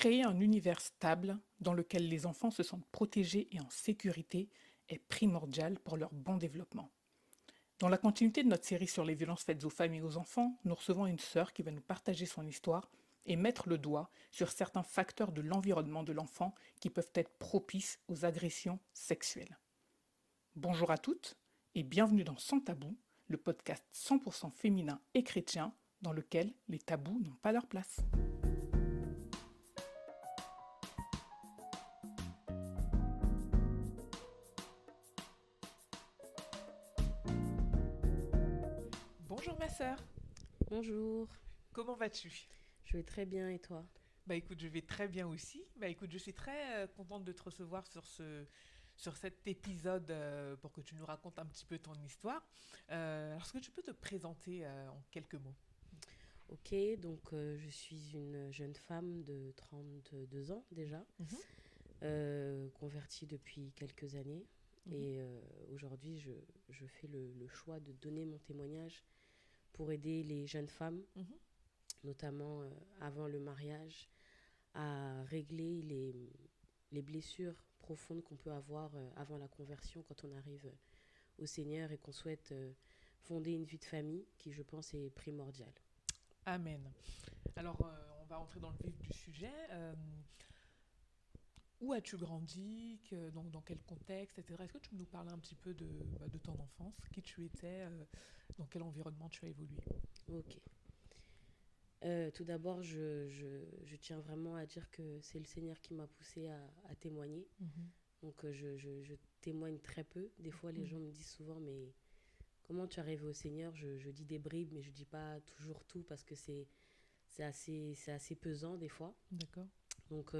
Créer un univers stable dans lequel les enfants se sentent protégés et en sécurité est primordial pour leur bon développement. Dans la continuité de notre série sur les violences faites aux femmes et aux enfants, nous recevons une sœur qui va nous partager son histoire et mettre le doigt sur certains facteurs de l'environnement de l'enfant qui peuvent être propices aux agressions sexuelles. Bonjour à toutes et bienvenue dans Sans Tabou, le podcast 100% féminin et chrétien dans lequel les tabous n'ont pas leur place. Bonjour ma sœur, Bonjour, comment vas-tu? je vais très bien et toi? Bah écoute, je vais très bien aussi. Bah écoute, je suis très contente de te recevoir sur cet épisode pour que tu nous racontes un petit peu ton histoire. Alors, est-ce que tu peux te présenter en quelques mots? Ok, donc je suis une jeune femme de 32 ans déjà, Mhm, convertie depuis quelques années. mhm, Et aujourd'hui, je fais le choix de donner mon témoignage pour aider les jeunes femmes, mhm. notamment avant le mariage, à régler les blessures profondes qu'on peut avoir avant la conversion quand on arrive au Seigneur et qu'on souhaite fonder une vie de famille qui, je pense, est primordiale. Amen. Alors, on va entrer dans le vif du sujet. Où as-tu grandi? Dans quel contexte, etc. Est-ce que tu peux nous parler un petit peu de ton enfance? Qui tu étais? Dans quel environnement tu as évolué? Ok. Tout d'abord, je tiens vraiment à dire que c'est le Seigneur qui m'a poussé à témoigner. Mhm, Donc, je témoigne très peu. Des fois, les gens mhm. me disent souvent, mais comment tu es arrivé au Seigneur? Je dis des bribes, mais je dis pas toujours tout parce que c'est assez pesant des fois. D'accord, Donc,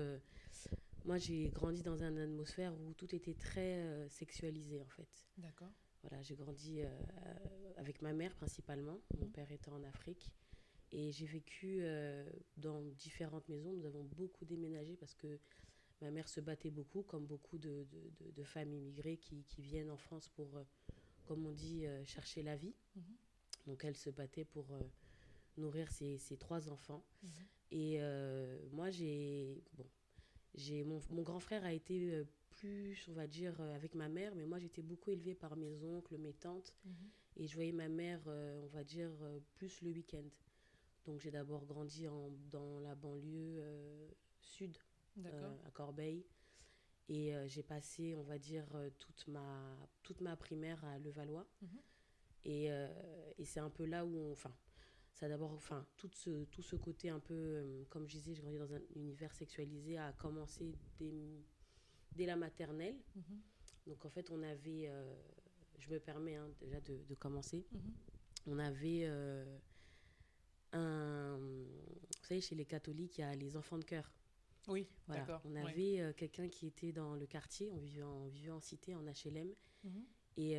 moi, j'ai grandi dans une atmosphère où tout était très sexualisé, en fait. d'accord. Voilà, j'ai grandi avec ma mère principalement, mon Mhm, père étant en Afrique. Et j'ai vécu dans différentes maisons. Nous avons beaucoup déménagé parce que ma mère se battait beaucoup, comme beaucoup de femmes immigrées qui viennent en France pour, comme on dit, chercher la vie. mhm, Donc elle se battait pour nourrir ses trois enfants. mhm. Et moi, mon grand frère a été plus, on va dire, avec ma mère, mais moi j'étais beaucoup élevée par mes oncles, mes tantes. Mhm. Et je voyais ma mère, on va dire, plus le week-end. Donc j'ai d'abord grandi dans la banlieue sud, D'accord. à Corbeil. Et j'ai passé, on va dire, toute ma primaire à Levallois. Mhm. Et c'est un peu là où enfin, ça d'abord, enfin, tout ce côté un peu, comme je disais, j'ai grandi dans un univers sexualisé, a commencé dès la maternelle. Mhm. Donc en fait, on avait, je me permets hein, déjà de commencer, Mhm. on avait vous savez, chez les catholiques, il y a les enfants de chœur. Oui, Voilà, d'accord. on Oui. avait quelqu'un qui était dans le quartier, on vivait en cité, en HLM, Mhm. et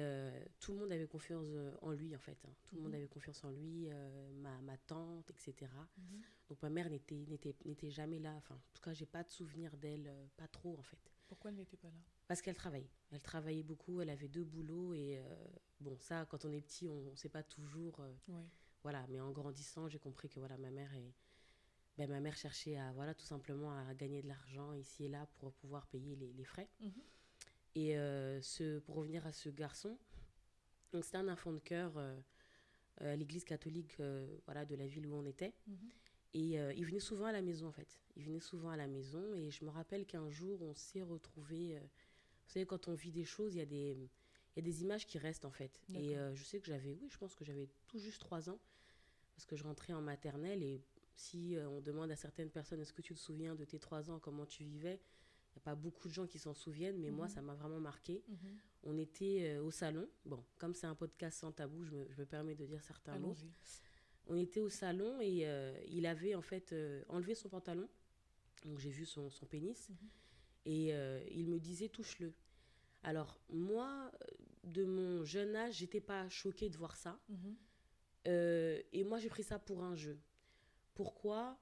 tout le monde avait confiance en lui, en fait. Hein. Tout le monde Mhm. avait confiance en lui, ma tante, etc. Mhm. Donc ma mère n'était jamais là, enfin, en tout cas, j'ai pas de souvenir d'elle, pas trop, en fait. Pourquoi elle n'était pas là? Parce qu'elle travaillait. Elle travaillait beaucoup, elle avait deux boulots, et bon, ça, quand on est petit, on ne sait pas toujours. Oui. Voilà, mais en grandissant, j'ai compris que voilà, ma mère cherchait à, voilà, tout simplement à gagner de l'argent ici et là pour pouvoir payer les frais. Mhm. Et pour revenir à ce garçon, donc c'était un enfant de cœur à l'église catholique voilà, de la ville où on était. Mhm. Et il venait souvent à la maison en fait. Il venait souvent à la maison et je me rappelle qu'un jour on s'est retrouvés. Vous savez, quand on vit des choses, il y a des images qui restent en fait. Et D'accord. je sais que oui, je pense que j'avais tout juste 3 ans parce que je rentrais en maternelle et si on demande à certaines personnes est-ce que tu te souviens de tes 3 ans, comment tu vivais, il n'y a pas beaucoup de gens qui s'en souviennent, mais moi, Mhm. ça m'a vraiment marqué. Mhm. On était au salon. Bon, comme c'est un podcast sans tabou, je me permets de dire certains mots. Allons-y. On était au salon et il avait en fait enlevé son pantalon. Donc j'ai vu son pénis. Mhm. Et il me disait touche-le. Alors moi, de mon jeune âge, j'étais pas choquée de voir ça. Mhm. Et moi, j'ai pris ça pour un jeu. Pourquoi?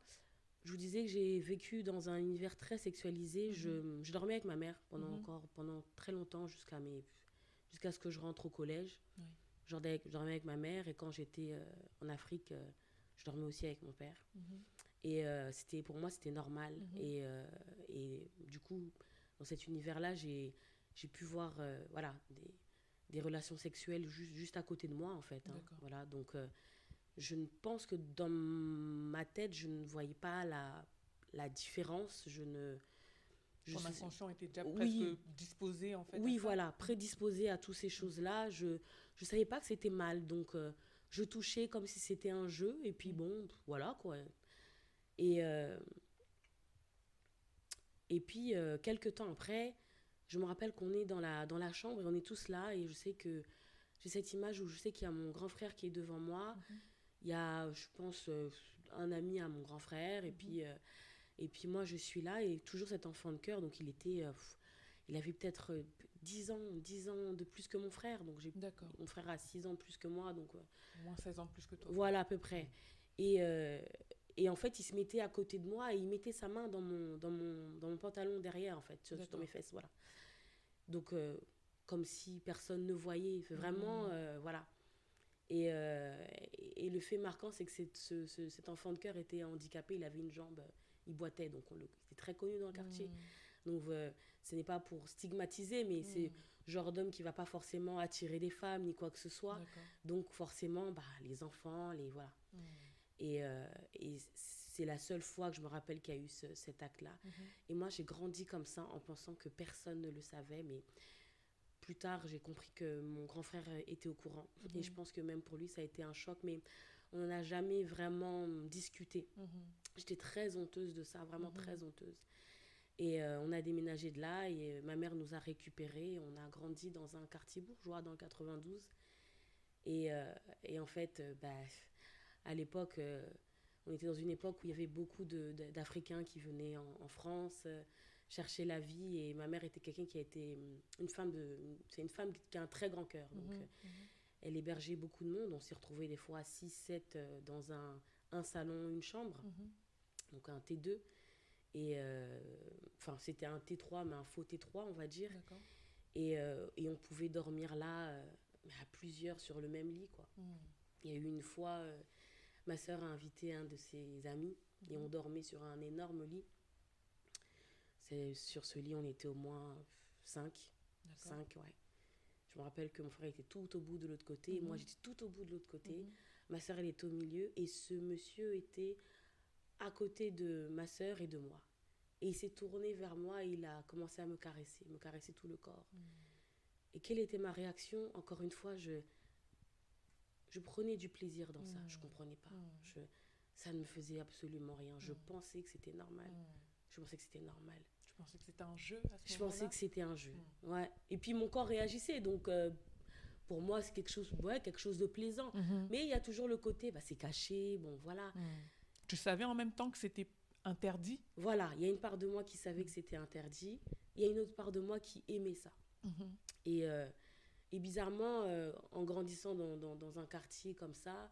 Je vous disais que j'ai vécu dans un univers très sexualisé. Mhm. Je dormais avec ma mère Mhm. pendant très longtemps, jusqu'à ce que je rentre au collège. Oui. Je dormais avec ma mère et quand j'étais en Afrique, je dormais aussi avec mon père. Mhm. Et pour moi, c'était normal. Et du coup, dans cet univers-là, j'ai pu voir voilà, des relations sexuelles juste à côté de moi, en fait. Hein. Voilà, donc, je ne pense que dans ma tête, je ne voyais pas la différence. Ton inconscient était déjà presque oui, disposé, en fait, à oui, ça. voilà, prédisposée à toutes ces choses-là. Je ne savais pas que c'était mal. Donc, je touchais comme si c'était un jeu. Et puis, bon, voilà, quoi. Et, quelques temps après, je me rappelle qu'on est dans la chambre et on est tous là. Et je sais que j'ai cette image où je sais qu'il y a mon grand frère qui est devant moi. Il y a, je pense, un ami à mon grand frère. Et puis moi, je suis là et toujours cet enfant de cœur. Donc, il avait peut-être 10 ans de plus que mon frère. Donc, mon frère a 6 ans de plus que moi. Donc, au moins 16 ans de plus que toi. Voilà, à peu près. Et, et en fait, il se mettait à côté de moi et il mettait sa main dans mon pantalon derrière, en fait, dans mes fesses, voilà. Donc, comme si personne ne voyait. Vraiment, voilà. Et, et le fait marquant, c'est que cet enfant de cœur était handicapé, il avait une jambe, il boitait, donc il était très connu dans le quartier. Donc, ce n'est pas pour stigmatiser, mais c'est le genre d'homme qui ne va pas forcément attirer des femmes, ni quoi que ce soit. Donc, forcément, bah, les enfants, voilà. Et c'est la seule fois que je me rappelle qu'il y a eu cet acte-là. Et moi, j'ai grandi comme ça en pensant que personne ne le savait, mais plus tard, j'ai compris que mon grand frère était au courant. Et je pense que même pour lui, ça a été un choc, mais on n'en a jamais vraiment discuté. J'étais très honteuse de ça, vraiment très honteuse. Et on a déménagé de là et ma mère nous a récupérés. On a grandi dans un quartier bourgeois dans le 92. Et en fait, à l'époque, on était dans une époque où il y avait beaucoup d'Africains qui venaient en France chercher la vie. Et ma mère était quelqu'un qui a été c'est une femme qui a un très grand cœur. Donc, elle hébergeait beaucoup de monde. On s'est retrouvés des fois à 6, 7 dans un salon, une chambre. Donc un T2. Et enfin, c'était un T3, mais un faux T3, on va dire. Et on pouvait dormir là à plusieurs sur le même lit, quoi. Il y a eu une fois, ma sœur a invité un de ses amis et on dormait sur un énorme lit. Sur ce lit, on était au moins 5. 5, ouais. Je me rappelle que mon frère était tout au bout de l'autre côté et moi j'étais tout au bout de l'autre côté. Ma sœur, elle était au milieu et ce monsieur était à côté de ma sœur et de moi. Et il s'est tourné vers moi et il a commencé à me caresser tout le corps. Et quelle était ma réaction? Encore une fois, je prenais du plaisir dans ça. Je ne comprenais pas. Ça ne me faisait absolument rien. Je pensais que c'était normal. Je pensais que c'était normal. Tu pensais que c'était un jeu à ce moment-là? Je pensais que c'était un jeu. Ouais. Et puis mon corps réagissait. Donc pour moi, c'est quelque chose de plaisant. Mais il y a toujours le côté, c'est caché. Bon, voilà. Tu savais en même temps que c'était interdit? Voilà, il y a une part de moi qui savait que c'était interdit. Il y a une autre part de moi qui aimait ça. Et bizarrement, en grandissant dans un quartier comme ça,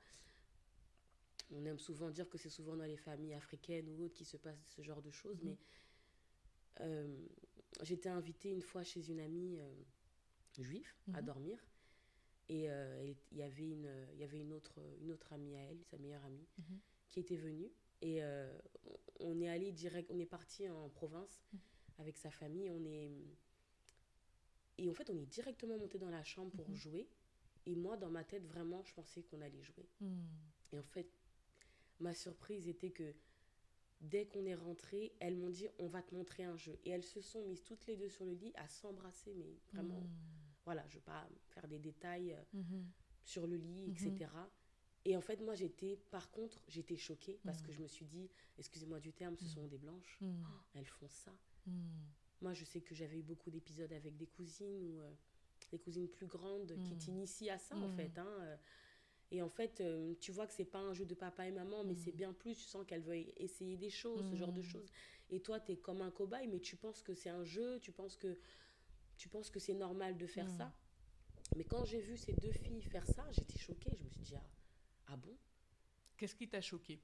on aime souvent dire que c'est souvent dans les familles africaines ou autres qui se passe ce genre de choses. Mais j'étais invitée une fois chez une amie juive à dormir. Et il y avait une autre amie à elle, sa meilleure amie, qui était venue. Et on est allé on est parti en province avec sa famille. Et en fait, on est directement monté dans la chambre pour jouer. Et moi, dans ma tête, vraiment, je pensais qu'on allait jouer. Et en fait, ma surprise était que dès qu'on est rentré, elles m'ont dit, on va te montrer un jeu. Et elles se sont mises toutes les deux sur le lit à s'embrasser, mais vraiment, voilà, je ne vais pas faire des détails sur le lit, etc. Et en fait, moi, j'étais choquée parce que je me suis dit, excusez-moi du terme, ce sont des blanches. Elles font ça. Moi, je sais que j'avais eu beaucoup d'épisodes avec des cousines ou des cousines plus grandes qui t'initient à ça, en fait. Hein. Et en fait, tu vois que c'est pas un jeu de papa et maman, mais c'est bien plus. Tu sens qu'elles veulent essayer des choses, ce genre de choses. Et toi, tu es comme un cobaye, mais tu penses que c'est un jeu, tu penses que c'est normal de faire ça. Mais quand j'ai vu ces deux filles faire ça, j'étais choquée. Je me suis dit, ah bon? Qu'est-ce qui t'a choquée?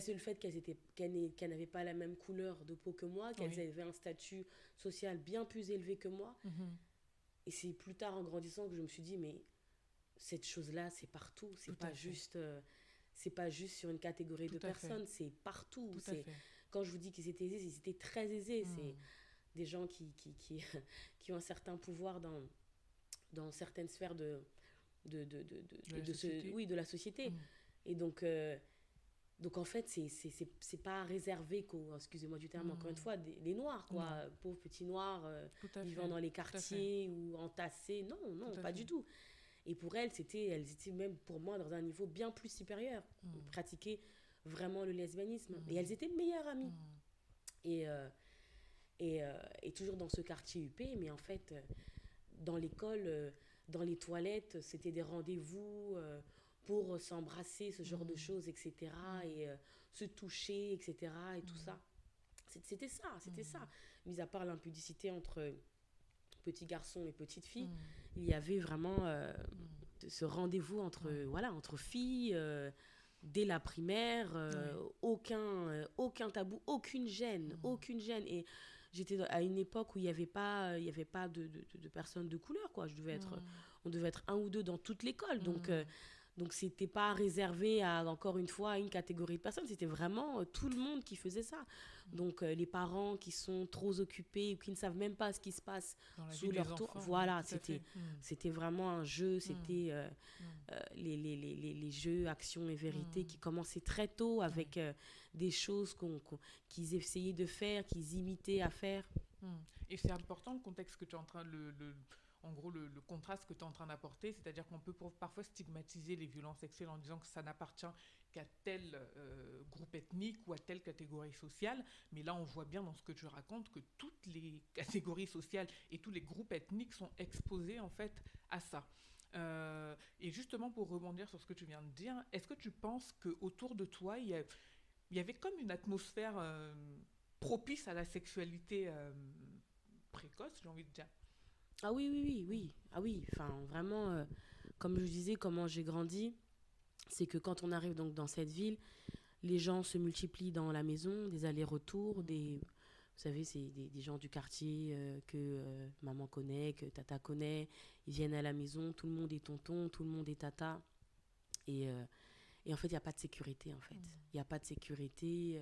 C'est le fait qu'elles n'avaient pas la même couleur de peau que moi, qu'elles avaient un statut social bien plus élevé que moi. Et c'est plus tard, en grandissant, que je me suis dit, mais cette chose-là, c'est partout. C'est pas juste... c'est pas juste sur une catégorie de Tout à fait. personnes, c'est partout. Tout à fait. Quand je vous dis qu'ils étaient aisés, ils étaient très aisés. C'est Mm. des gens qui ont un certain pouvoir dans certaines sphères De la société. oui, de la société. Mm. Et donc en fait, c'est pas réservé qu'aux, excusez-moi du terme, encore une Mm. fois, les Noirs, quoi. Non, Pauvres petits Noirs tout à vivant fait. dans les Tout à fait. quartiers ou entassés. Non, Tout non, à pas fait. du tout. Et pour elles étaient même pour moi dans un niveau bien plus supérieur. Elles Mm. pratiquaient vraiment le lesbianisme. Et Mm. elles étaient meilleures amies. Mm. Et, et toujours dans ce quartier UP, mais en fait, dans l'école, dans les toilettes, c'était des rendez-vous pour s'embrasser, ce genre de Mm. choses, etc. Mm. Et se toucher, etc. Et tout Mm. ça. C'était ça, c'était Mm. ça. Mis à part l'impudicité entre petits garçons et petites filles, Mm. il y avait vraiment Mm. ce rendez-vous entre, Ouais. voilà, entre filles. Dès la primaire, Ouais. aucun tabou, aucune gêne, Mm. aucune gêne. Et j'étais à une époque où il y avait pas de personnes de couleur, quoi. Mm. On devait être un ou deux dans toute l'école. Mm. Donc c'était pas réservé à, encore une fois, à une catégorie de personnes. C'était vraiment tout le monde qui faisait ça. Donc les parents qui sont trop occupés ou qui ne savent même pas ce qui se passe Dans la vie sous des leur tour. enfants, oui, Voilà, tout à fait. Mm. c'était vraiment un jeu. Mm. C'était Mm. les jeux Action et Vérité Mm. qui commençaient très tôt Ouais. avec des choses qu'ils essayaient de faire, qu'ils imitaient à faire. Mm. Et c'est important le contexte que tu es en train en gros le contraste que tu es en train d'apporter, c'est-à-dire qu'on peut parfois stigmatiser les violences sexuelles en disant que ça n'appartient qu'à tel groupe ethnique ou à telle catégorie sociale, mais là on voit bien dans ce que tu racontes que toutes les catégories sociales et tous les groupes ethniques sont exposés en fait à ça. Et justement pour rebondir sur ce que tu viens de dire, est-ce que tu penses qu'autour de toi il y avait comme une atmosphère propice à la sexualité précoce, j'ai envie de dire. Ah oui, oui, oui, oui. Ah oui, enfin vraiment, comme je disais, comment j'ai grandi, c'est que quand on arrive donc dans cette ville, les gens se multiplient dans la maison, des allers-retours, vous savez, c'est des gens du quartier que maman connaît, que tata connaît. Ils viennent à la maison, tout le monde est tonton, tout le monde est tata. Et, euh, et en fait, il n'y a pas de sécurité, en fait. Mm. Il n'y a pas de sécurité.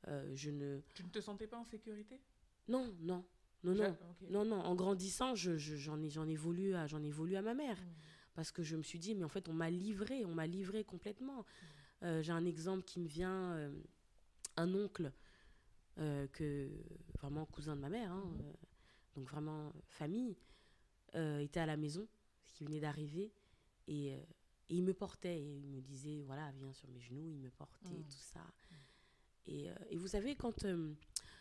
Je ne... Tu ne te sentais pas en sécurité? Non, non, non, non. Ok. Non, non, en grandissant, j'en ai voulu à ma mère. Mm. Parce que je me suis dit, mais en fait, on m'a livré complètement. J'ai un exemple qui me vient, un oncle, vraiment cousin de ma mère, hein, Mhm. donc vraiment famille, était à la maison, qui venait d'arriver, et, euh, et il me portait, et il me disait, voilà, viens sur mes genoux, il me portait, Mm. tout ça. Et vous savez, quand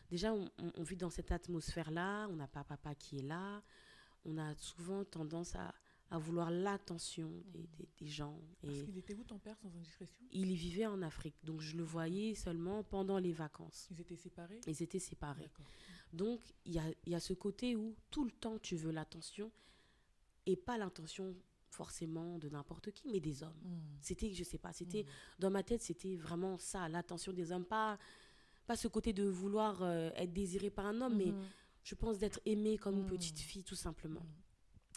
déjà on vit dans cette atmosphère-là, on n'a pas papa qui est là, on a souvent tendance à vouloir l'attention Mm. des gens. Parce Et qu'il était où ton père sans indiscrétion? il y vivait en Afrique, donc je le voyais seulement pendant les vacances. Ils étaient séparés? Ils étaient séparés. D'accord. Donc il y a ce côté où tout le temps tu veux l'attention, et pas l'attention forcément de n'importe qui, mais des hommes. Mm. C'était, je sais pas, c'était Mm. dans ma tête, c'était vraiment ça, l'attention des hommes, pas ce côté de vouloir être désiré par un homme, mais Mhm. je pense d'être aimée comme une petite Mm. fille, tout simplement.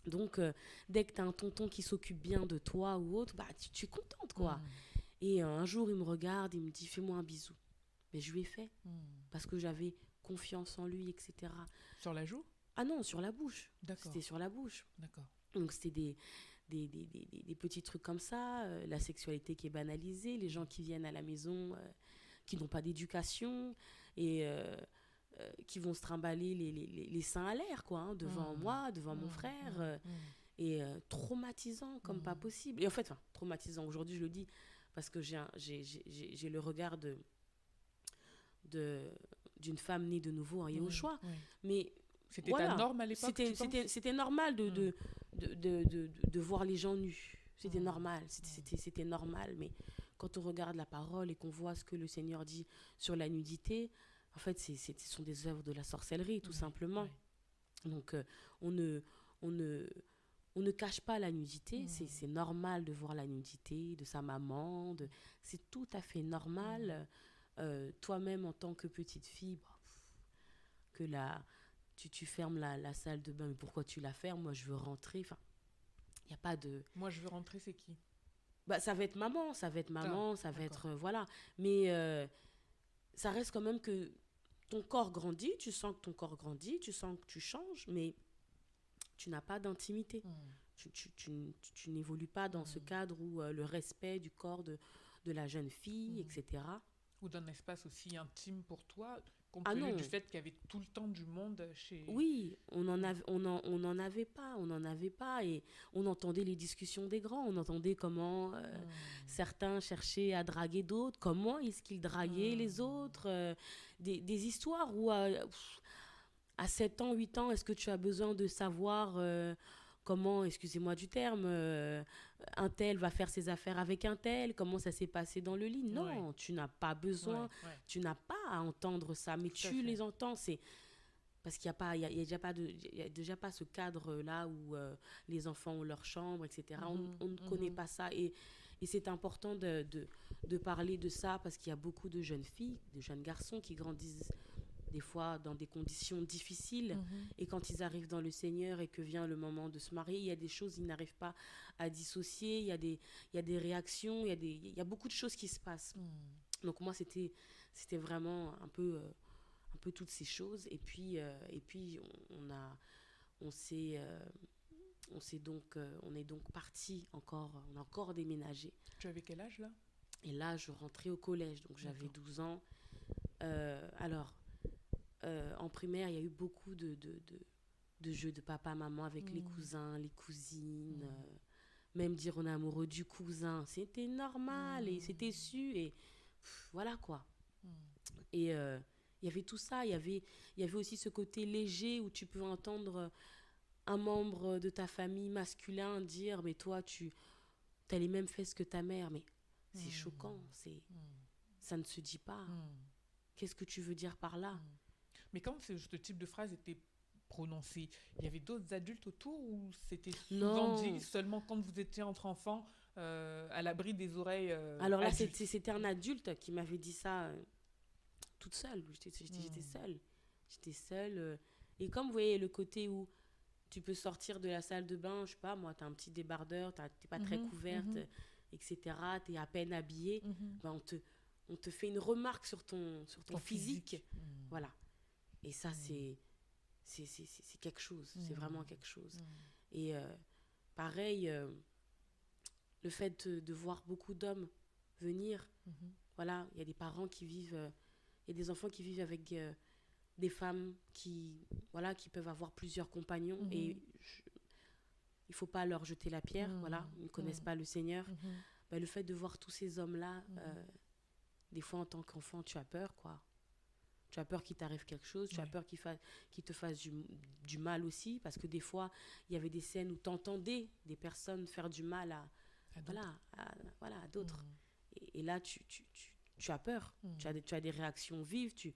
Mm. Donc, dès que tu as un tonton qui s'occupe bien de toi ou autre, bah, tu es contente, quoi. Mm. Et un jour, il me regarde, il me dit, fais-moi un bisou. Mais je lui ai fait, Mm. parce que j'avais confiance en lui, etc. Sur la joue? Ah non, sur la bouche. D'accord. C'était sur la bouche. D'accord. Donc, c'était des petits trucs comme ça, la sexualité qui est banalisée, les gens qui viennent à la maison, qui n'ont pas d'éducation, et qui vont se trimballer les seins à l'air, quoi, hein, devant Mm. moi, devant mon Mm. frère. Mm. Et traumatisant comme pas Mm. possible. Et en fait, enfin, traumatisant, aujourd'hui je le dis, parce que j'ai le regard de, d'une femme née de nouveau en Mm. Yehoshua. Oui. Mais C'était ta voilà, norme à l'époque, tu penses? c'était normal Mm. de voir les gens nus. C'était Mm. normal, Mm. c'était normal. Mais quand on regarde la parole et qu'on voit ce que le Seigneur dit sur la nudité, en fait, ce sont des œuvres de la sorcellerie, tout Oui, simplement. oui. Donc, on ne, on ne, on ne cache pas la nudité. Mm. C'est normal de voir la nudité de sa maman. C'est tout à fait normal. Toi-même, en tant que petite fille, bah, que tu fermes la salle de bain. Mais pourquoi tu la fermes? Moi, je veux rentrer. Enfin, il n'y a pas de... Moi, je veux rentrer, c'est qui? Bah, ça va être maman, ça va être maman, ça va d'accord. être... voilà. Mais ça reste quand même que ton corps grandit, tu sens que ton corps grandit, tu sens que tu changes, mais tu n'as pas d'intimité. Hmm, Tu n'évolues pas dans ce hmm. cadre où le respect du corps de la jeune fille, Hmm. etc. Ou d'un espace aussi intime pour toi, compte Ah tenu du non, fait qu'il y avait tout le temps du monde chez... oui, Hmm. on en avait pas, on n'en avait pas. Et on entendait les discussions des grands, on entendait comment Hmm. certains cherchaient à draguer d'autres, comment est-ce qu'ils draguaient les Hmm. autres. Des histoires où à 7 ans, 8 ans, est-ce que tu as besoin de savoir comment, excusez-moi du terme, un tel va faire ses affaires avec un tel, comment ça s'est passé dans le lit? Ouais, Non, tu n'as pas besoin, ouais, ouais, tu n'as pas à entendre ça, mais tout à tu fait. les entends. C'est parce qu'il n'y a, pas, il y a déjà pas de, il y a déjà pas ce cadre-là où les enfants ont leur chambre, etc. Mhm, On ne connaît mhm, pas ça. Et c'est important de parler de ça parce qu'il y a beaucoup de jeunes filles, de jeunes garçons qui grandissent des fois dans des conditions difficiles. mhm. Et quand ils arrivent dans le Seigneur et que vient le moment de se marier, il y a des choses qu'ils n'arrivent pas à dissocier, il y a des réactions, il y a beaucoup de choses qui se passent. Hmm. Donc moi, c'était vraiment un peu toutes ces choses. Et puis on s'est, on est donc parti encore, on a encore déménagé. Tu avais quel âge là? Et là, je rentrais au collège, donc j'avais D'accord. 12 ans. Alors, en primaire, il y a eu beaucoup de jeux de papa-maman avec les Hmm, cousins, les cousines. hmm, Même dire on est amoureux du cousin, c'était normal et c'était hmm, su. Et voilà quoi. hmm. Et il y avait tout ça. Il y avait aussi ce côté léger où tu peux entendre un membre de ta famille masculin dire mais toi, tu as les mêmes fesses que ta mère. Mais c'est Hmm, choquant. hmm, Ça ne se dit pas. hmm, Qu'est-ce que tu veux dire par là? hmm. Mais quand ce type de phrase était prononcé, il y avait d'autres adultes autour ou c'était souvent dit Non. seulement quand vous étiez entre enfants à l'abri des oreilles Alors là, adultes? c'était un adulte qui m'avait dit ça toute seule. J'étais Hmm, seule. J'étais seule. Et comme vous voyez, le côté où tu peux sortir de la salle de bain, je sais pas, moi, t'as un petit débardeur, t'es pas très mhm, couverte, mhm, etc. T'es à peine habillée. mhm. Ben on te fait une remarque sur ton Ton physique. physique. Hmm, Voilà. Et ça, hmm, c'est quelque chose. C'est vraiment hmm, quelque chose. hmm, Et pareil, le fait de voir beaucoup d'hommes venir, mhm, voilà, il y a des parents qui vivent, il y a des enfants qui vivent avec des femmes qui, voilà, qui peuvent avoir plusieurs compagnons et mhm, il faut pas leur jeter la pierre, voilà, hmm, ils ne connaissent hmm, pas le Seigneur. mhm, Ben, le fait de voir tous ces hommes-là, mhm. des fois en tant qu'enfant, tu as peur, quoi. Tu as peur qu'il t'arrive quelque chose, tu as Ouais. peur qu'il te fasse du mal aussi, parce que des fois, il y avait des scènes où tu entendais des personnes faire du mal À d'autres. voilà, voilà, à d'autres. Hmm, Et là, tu as peur, hmm, tu as des réactions vives, tu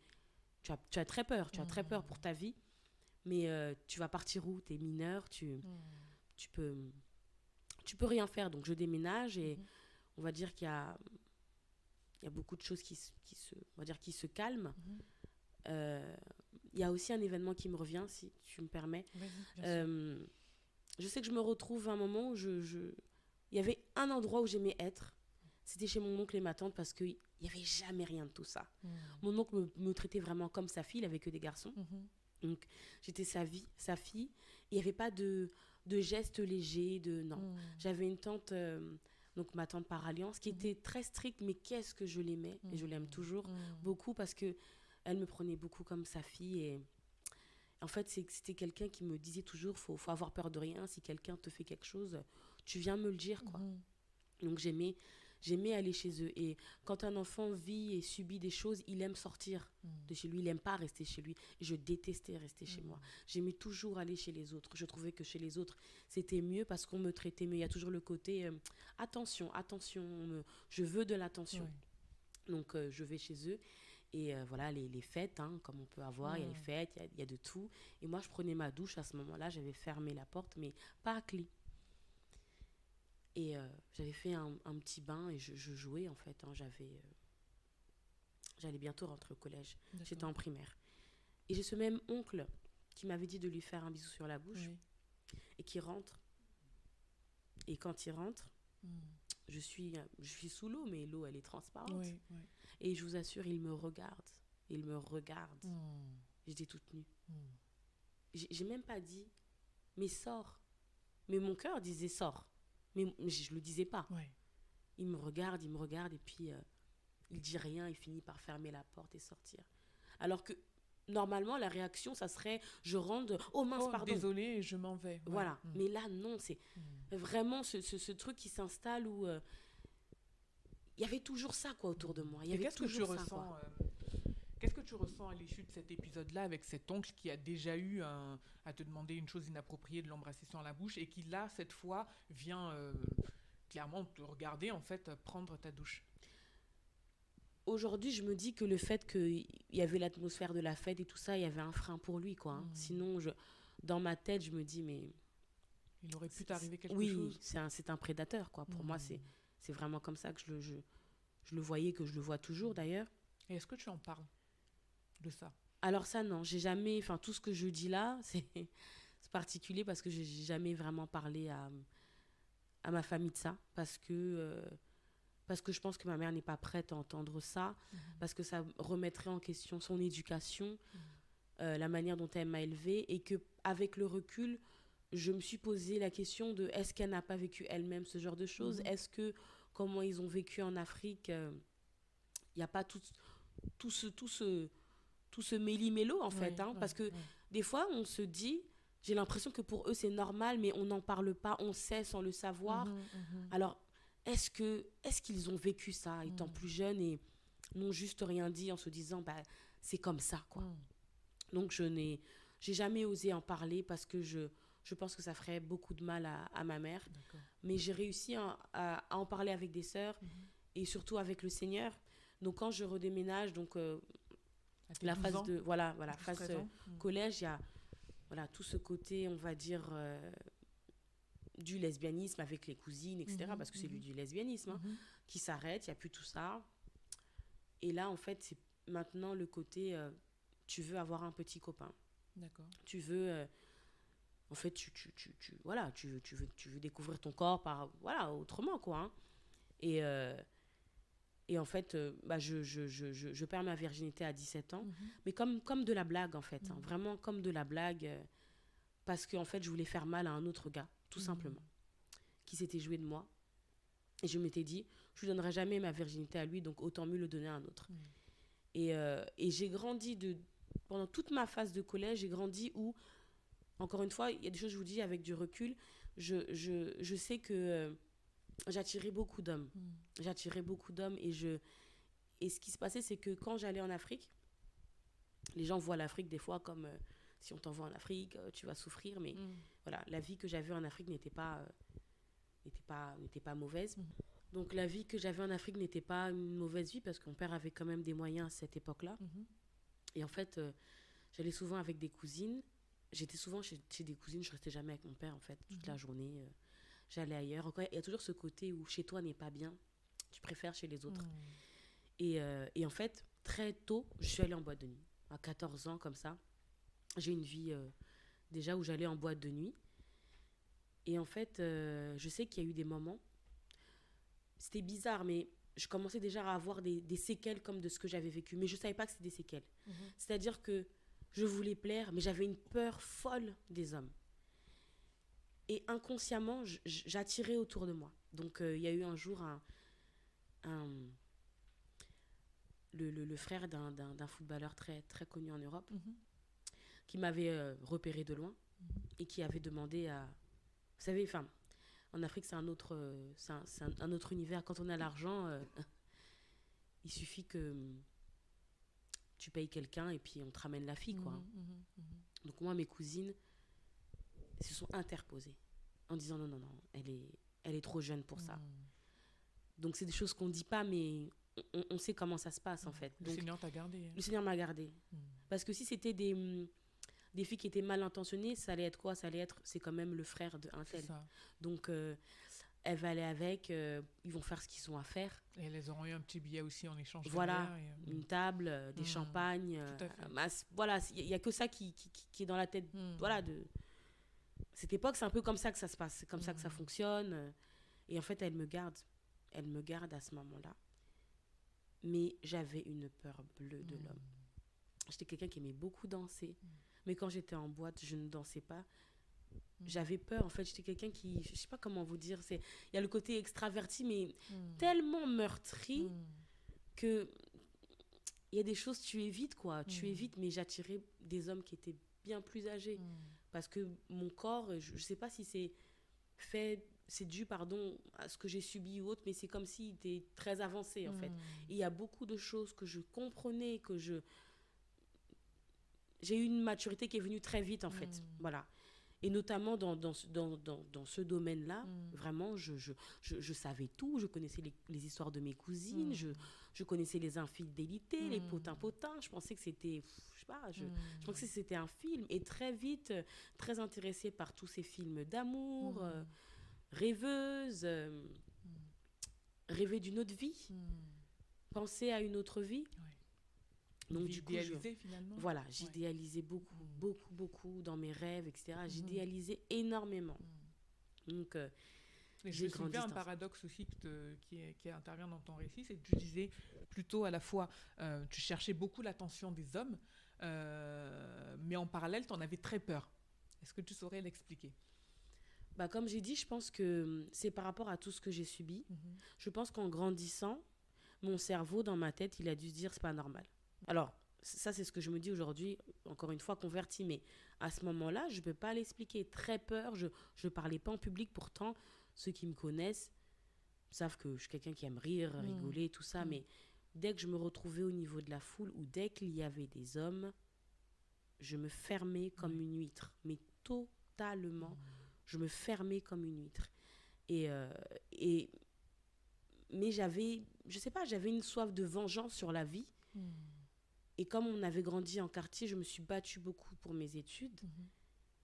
as très peur, tu as très peur pour hmm, ta vie, mais tu vas partir où? Tu es mineur, hmm, tu peux, tu peux rien faire. Donc je déménage et mhm, on va dire il y a beaucoup de choses on va dire, qui se calment. mhm. Euh, il y a aussi un événement qui me revient, si tu me permets. Vas-y, bien sûr. Euh, je sais que je me retrouve à un moment où il y avait un endroit où j'aimais être. C'était chez mon oncle et ma tante parce qu'il n'y avait jamais rien de tout ça. Hmm, Mon oncle me traitait vraiment comme sa fille, il avait que des garçons. mhm, Donc j'étais sa fille. Il n'y avait pas de gestes légers, de non. hmm, J'avais une tante, donc ma tante par alliance, qui mhm, était très stricte, mais qu'est-ce que je l'aimais et je l'aime hmm, toujours hmm, beaucoup parce que elle me prenait beaucoup comme sa fille et en fait c'était quelqu'un qui me disait toujours faut avoir peur de rien. Si quelqu'un te fait quelque chose, tu viens me le dire quoi. mhm, Donc j'aimais aller chez eux. Et quand un enfant vit et subit des choses, il aime sortir hmm, de chez lui, il n'aime pas rester chez lui. Et je détestais rester chez moi. hmm. J'aimais toujours aller chez les autres. Je trouvais que chez les autres, c'était mieux parce qu'on me traitait mieux. Il y a toujours le côté attention, attention, je veux de l'attention. Ouais. Donc je vais chez eux. Et voilà, les fêtes, hein, comme on peut avoir, il y a les Hmm, fêtes, il y a de tout. Et moi, je prenais ma douche à ce moment-là, j'avais fermé la porte, mais pas à clé. Et j'avais fait un petit bain et je jouais en fait. Hein, j'allais bientôt rentrer au collège. J'étais d'accord. en primaire. Et j'ai ce même oncle qui m'avait dit de lui faire un bisou sur la bouche Oui. et qui rentre. Et quand il rentre, Hmm, je suis sous l'eau, mais l'eau, elle est transparente. Oui, oui. Et je vous assure, il me regarde. Il me regarde. Mm. J'étais toute nue. Mm. J'ai même pas dit, mais sors. Mais mon cœur disait sors. Mais je le disais pas. Ouais. Il me regarde, et puis il dit rien, il finit par fermer la porte et sortir. Alors que, normalement, la réaction, ça serait, je rentre, oh mince, Oh, pardon. désolée, je m'en vais. Ouais. Voilà. Mm. Mais là, non, c'est vraiment ce truc qui s'installe où il y avait toujours ça, quoi, autour de moi. Il y Et avait qu'est-ce que tu toujours ça, ressens quoi. Qu'est-ce que tu ressens à l'issue de cet épisode-là avec cet oncle qui a déjà eu à te demander une chose inappropriée, de l'embrasser sur la bouche, et qui là, cette fois, vient clairement te regarder, en fait, prendre ta douche? Aujourd'hui, je me dis que le fait qu'il y avait l'atmosphère de la fête et tout ça, il y avait un frein pour lui, quoi. Hein. Sinon, dans ma tête, je me dis, mais... Il aurait pu t'arriver quelque oui, chose? c'est un prédateur, quoi. Pour moi, c'est vraiment comme ça que je le voyais, que je le vois toujours, d'ailleurs. Et est-ce que tu en parles de ça? Alors ça, non, j'ai jamais... Enfin, tout ce que je dis là, c'est particulier parce que j'ai jamais vraiment parlé à ma famille de ça. Parce que je pense que ma mère n'est pas prête à entendre ça. Parce que ça remettrait en question son éducation, la manière dont elle m'a élevée. Et qu'avec le recul, je me suis posé la question de est-ce qu'elle n'a pas vécu elle-même ce genre de choses? Est-ce que, comment ils ont vécu en Afrique, il n'y a pas tout ce méli-mélo, en fait. Hein, parce que des fois, on se dit, j'ai l'impression que pour eux, c'est normal, mais on n'en parle pas, on sait sans le savoir. Alors, est-ce qu'ils ont vécu ça étant plus jeunes et n'ont juste rien dit en se disant, bah, c'est comme ça, quoi. Donc, j'ai jamais osé en parler parce que je pense que ça ferait beaucoup de mal à ma mère. D'accord. Mais j'ai réussi à en parler avec des sœurs et surtout avec le Seigneur. Donc, quand je redéménage, donc... la phase de phase collège, il y a tout ce côté, on va dire, du lesbianisme avec les cousines, etc. Parce que c'est du lesbianisme qui s'arrête, il n'y a plus tout ça. Et là, en fait, c'est maintenant le côté, tu veux avoir un petit copain. D'accord. Tu veux, en fait, tu veux découvrir ton corps autrement, quoi. Hein. Et en fait, je perds ma virginité à 17 ans, mais comme de la blague, en fait. Hein, vraiment comme de la blague, parce qu'en fait, je voulais faire mal à un autre gars, tout simplement, qui s'était joué de moi. Et je m'étais dit, je ne lui donnerai jamais ma virginité à lui, donc autant mieux le donner à un autre. Et j'ai grandi, pendant toute ma phase de collège, j'ai grandi où, encore une fois, il y a des choses, je vous dis, avec du recul, je sais que... j'attirais beaucoup d'hommes. Et ce qui se passait, c'est que quand j'allais en Afrique, les gens voient l'Afrique des fois comme si on t'envoie en Afrique, tu vas souffrir. Mais voilà, la vie que j'avais en Afrique n'était pas mauvaise. Donc la vie que j'avais en Afrique n'était pas une mauvaise vie parce que mon père avait quand même des moyens à cette époque-là. Et en fait, j'allais souvent avec des cousines. J'étais souvent chez des cousines, je restais jamais avec mon père en fait, toute la journée. J'allais ailleurs. Encore, il y a toujours ce côté où chez toi n'est pas bien, tu préfères chez les autres. Et en fait, très tôt, je suis allée en boîte de nuit. À 14 ans, comme ça, j'ai une vie déjà où j'allais en boîte de nuit. Et en fait, je sais qu'il y a eu des moments, c'était bizarre, mais je commençais déjà à avoir des séquelles comme de ce que j'avais vécu. Mais je ne savais pas que c'était des séquelles. C'est-à-dire que je voulais plaire, mais j'avais une peur folle des hommes. Et inconsciemment, j'attirais autour de moi. Donc, il y a eu un jour le frère d'un footballeur très, très connu en Europe qui m'avait repéré de loin et qui avait demandé à... Vous savez, en Afrique, c'est un autre univers. Quand on a l'argent, il suffit que tu payes quelqu'un et puis on te ramène la fille, quoi. Donc, moi, mes cousines se sont interposées en disant non, elle est trop jeune pour ça. Donc c'est des choses qu'on ne dit pas, mais on sait comment ça se passe en fait. Le Donc, Seigneur t'a gardé. Le Seigneur m'a gardée. Parce que si c'était des filles qui étaient mal intentionnées, ça allait être quoi? Ça allait être, c'est quand même le frère d'un tel. Donc elle va aller avec, ils vont faire ce qu'ils ont à faire. Et elles auront eu un petit billet aussi en échange. Voilà, une table, des champagnes. Voilà, il n'y a que ça qui est dans la tête. Voilà, de cette époque, c'est un peu comme ça que ça se passe. C'est comme ça que ça fonctionne. Et en fait, elle me garde. elle me garde à ce moment-là. Mais j'avais une peur bleue de l'homme. J'étais quelqu'un qui aimait beaucoup danser. Mais quand j'étais en boîte, je ne dansais pas. J'avais peur, en fait. J'étais quelqu'un qui... Je ne sais pas comment vous dire. Il y a le côté extraverti, mais tellement meurtri que... Il y a des choses, tu évites, quoi. Tu évites, mais j'attirais des hommes qui étaient bien plus âgés. Parce que mon corps, je ne sais pas si c'est dû, pardon, à ce que j'ai subi ou autre, mais c'est comme s'il était très avancé, en fait. Et il y a beaucoup de choses que je comprenais, j'ai eu une maturité qui est venue très vite, en fait. Voilà. Et notamment dans ce domaine-là, vraiment, je savais tout. Je connaissais les histoires de mes cousines, je connaissais les infidélités, les potins-potins. Je pensais que c'était, je sais pas, je pensais que c'était un film. Et très vite, très intéressée par tous ces films d'amour, rêveuse, rêver d'une autre vie, penser à une autre vie. Donc, du coup, finalement. Voilà, j'idéalisais beaucoup dans mes rêves, etc. J'idéalisais énormément. Donc, j'ai soulevé un paradoxe aussi qui intervient dans ton récit, c'est que tu disais plutôt à la fois, tu cherchais beaucoup l'attention des hommes, mais en parallèle, tu en avais très peur. Est-ce que tu saurais l'expliquer ? Comme j'ai dit, je pense que c'est par rapport à tout ce que j'ai subi. Je pense qu'en grandissant, mon cerveau, dans ma tête, il a dû se dire, c'est pas normal. Alors, ça, c'est ce que je me dis aujourd'hui, encore une fois, converti. Mais à ce moment-là, je ne peux pas l'expliquer. Très peur, je ne parlais pas en public. Pourtant, ceux qui me connaissent savent que je suis quelqu'un qui aime rire, rigoler, tout ça. Mais dès que je me retrouvais au niveau de la foule ou dès qu'il y avait des hommes, je me fermais comme une huître. Mais totalement, je me fermais comme une huître. Mais j'avais, je ne sais pas, j'avais une soif de vengeance sur la vie. Et comme on avait grandi en quartier, je me suis battue beaucoup pour mes études.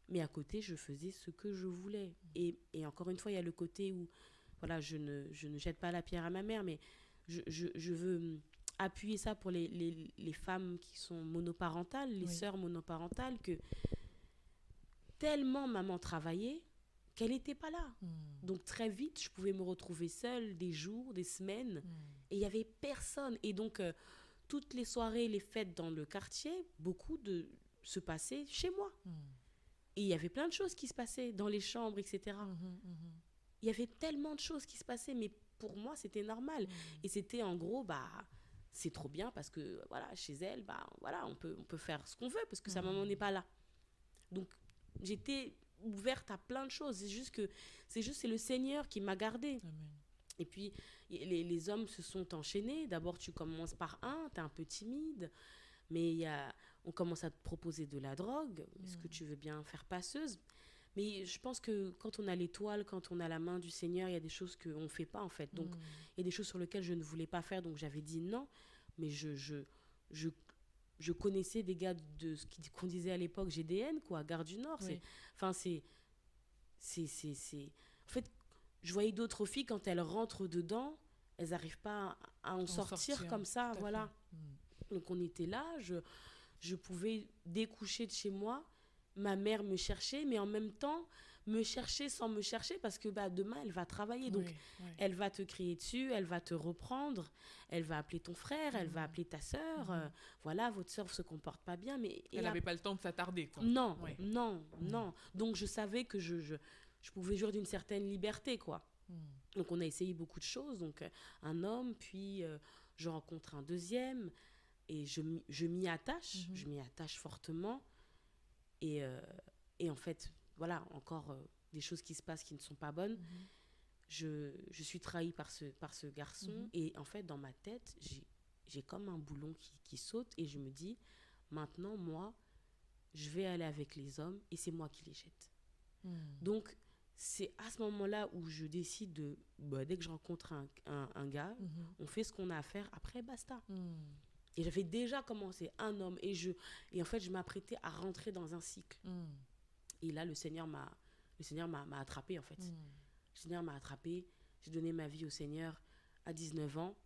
Mais à côté, je faisais ce que je voulais. Et encore une fois, il y a le côté où, voilà, je ne jette pas la pierre à ma mère, mais je veux appuyer ça pour les femmes qui sont monoparentales, les sœurs monoparentales, que tellement maman travaillait qu'elle n'était pas là. Donc très vite, je pouvais me retrouver seule des jours, des semaines, et il n'y avait personne. Et donc... toutes les soirées, les fêtes dans le quartier, beaucoup se passaient chez moi. Et il y avait plein de choses qui se passaient dans les chambres, etc. Il y avait tellement de choses qui se passaient, mais pour moi, c'était normal. Et c'était en gros, c'est trop bien parce que, voilà, chez elle, voilà, on peut faire ce qu'on veut parce que sa maman n'est pas là. Donc, j'étais ouverte à plein de choses. C'est le Seigneur qui m'a gardée. Amen. Et puis, les hommes se sont enchaînés. D'abord, tu commences par t'es un peu timide, mais on commence à te proposer de la drogue. Est-ce que tu veux bien faire passeuse ? Mais je pense que quand on a l'étoile, quand on a la main du Seigneur, il y a des choses qu'on ne fait pas, en fait. Donc, il y a des choses sur lesquelles je ne voulais pas faire, donc j'avais dit non. Mais je connaissais des gars de ce qu'on disait à l'époque GDN, quoi, Gare du Nord. Oui. En fait, je voyais d'autres filles, quand elles rentrent dedans, elles n'arrivent pas à en sortir comme ça, voilà. Donc on était là, je pouvais découcher de chez moi, ma mère me cherchait, mais en même temps, me chercher sans me chercher, parce que demain, elle va travailler, donc elle va te crier dessus, elle va te reprendre, elle va appeler ton frère, elle va appeler ta sœur, voilà, votre sœur ne se comporte pas bien, mais... Elle n'avait pas le temps de s'attarder, quoi. Non. Donc je savais que je pouvais jouir d'une certaine liberté, quoi. Donc on a essayé beaucoup de choses, donc un homme, puis je rencontre un deuxième, et je m'y attache, je m'y attache fortement, et en fait, voilà, encore des choses qui se passent qui ne sont pas bonnes. Je suis trahie par ce garçon, et en fait, dans ma tête, j'ai comme un boulon qui saute, et je me dis, maintenant, moi, je vais aller avec les hommes, et c'est moi qui les jette. Donc, c'est à ce moment-là où je décide dès que je rencontre un gars, on fait ce qu'on a à faire, après basta. Et j'avais déjà commencé un homme, et en fait je m'apprêtais à rentrer dans un cycle. Et là le Seigneur m'a attrapée, en fait. Le Seigneur m'a attrapée, j'ai donné ma vie au Seigneur à 19 ans,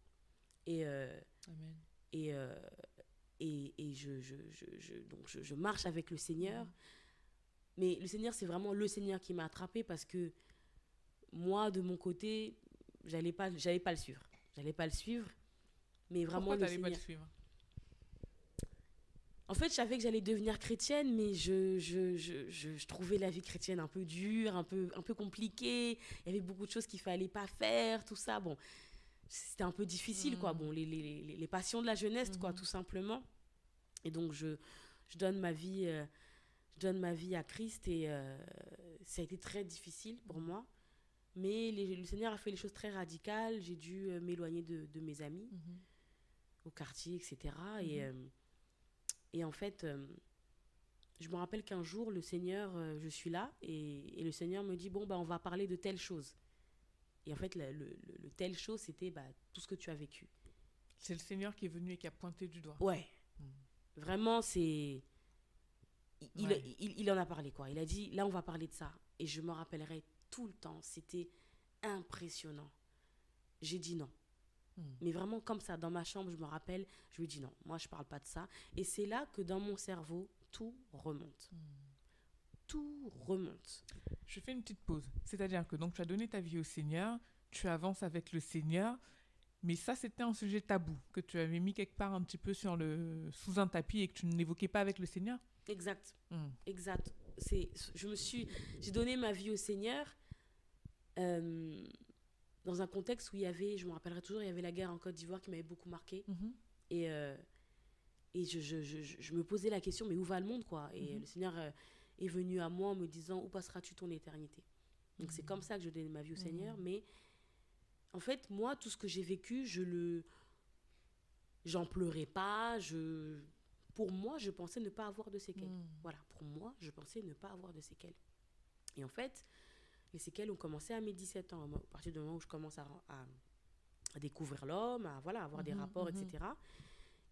et Amen. Et donc je marche avec le Seigneur. Mais le Seigneur, c'est vraiment le Seigneur qui m'a attrapée, parce que moi, de mon côté, j'allais pas le suivre. J'allais pas le suivre. Mais vraiment, Pourquoi le t'allais pas le Seigneur... suivre? En fait, je savais que j'allais devenir chrétienne, mais je trouvais la vie chrétienne un peu dure, un peu compliquée. Il y avait beaucoup de choses qu'il fallait pas faire, tout ça. Bon, c'était un peu difficile, quoi. Bon, les passions de la jeunesse, quoi, tout simplement. Et donc, je donne ma vie, à Christ et ça a été très difficile pour moi. Mais le Seigneur a fait les choses très radicales. J'ai dû m'éloigner de mes amis au quartier, etc. Et en fait, je me rappelle qu'un jour, le Seigneur, je suis là et le Seigneur me dit, bon, bah, on va parler de telle chose. Et en fait, le telle chose, c'était tout ce que tu as vécu. C'est le Seigneur qui est venu et qui a pointé du doigt. Ouais. Vraiment, c'est... Ouais. Il en a parlé, quoi. Il a dit, là, on va parler de ça. Et je me rappellerai tout le temps. C'était impressionnant. J'ai dit non. Mais vraiment, comme ça, dans ma chambre, je me rappelle, je lui dis non, moi, je parle pas de ça. Et c'est là que dans mon cerveau, tout remonte. Tout remonte. Je fais une petite pause. C'est-à-dire que donc tu as donné ta vie au Seigneur, tu avances avec le Seigneur, mais ça, c'était un sujet tabou que tu avais mis quelque part un petit peu sous un tapis et que tu n'évoquais pas avec le Seigneur. Exact. Exact. J'ai donné ma vie au Seigneur dans un contexte où il y avait, je me rappellerai toujours, il y avait la guerre en Côte d'Ivoire qui m'avait beaucoup marqué. Et je me posais la question, mais où va le monde, quoi? Et le Seigneur est venu à moi en me disant, où passeras-tu ton éternité? Donc c'est comme ça que je donnais ma vie au Seigneur. Mais en fait, moi, tout ce que j'ai vécu, j'en pleurais pas. Pour moi, je pensais ne pas avoir de séquelles. Voilà, pour moi, je pensais ne pas avoir de séquelles. Et en fait, les séquelles ont commencé à mes 17 ans, à partir du moment où je commence à découvrir l'homme, à avoir des rapports, etc.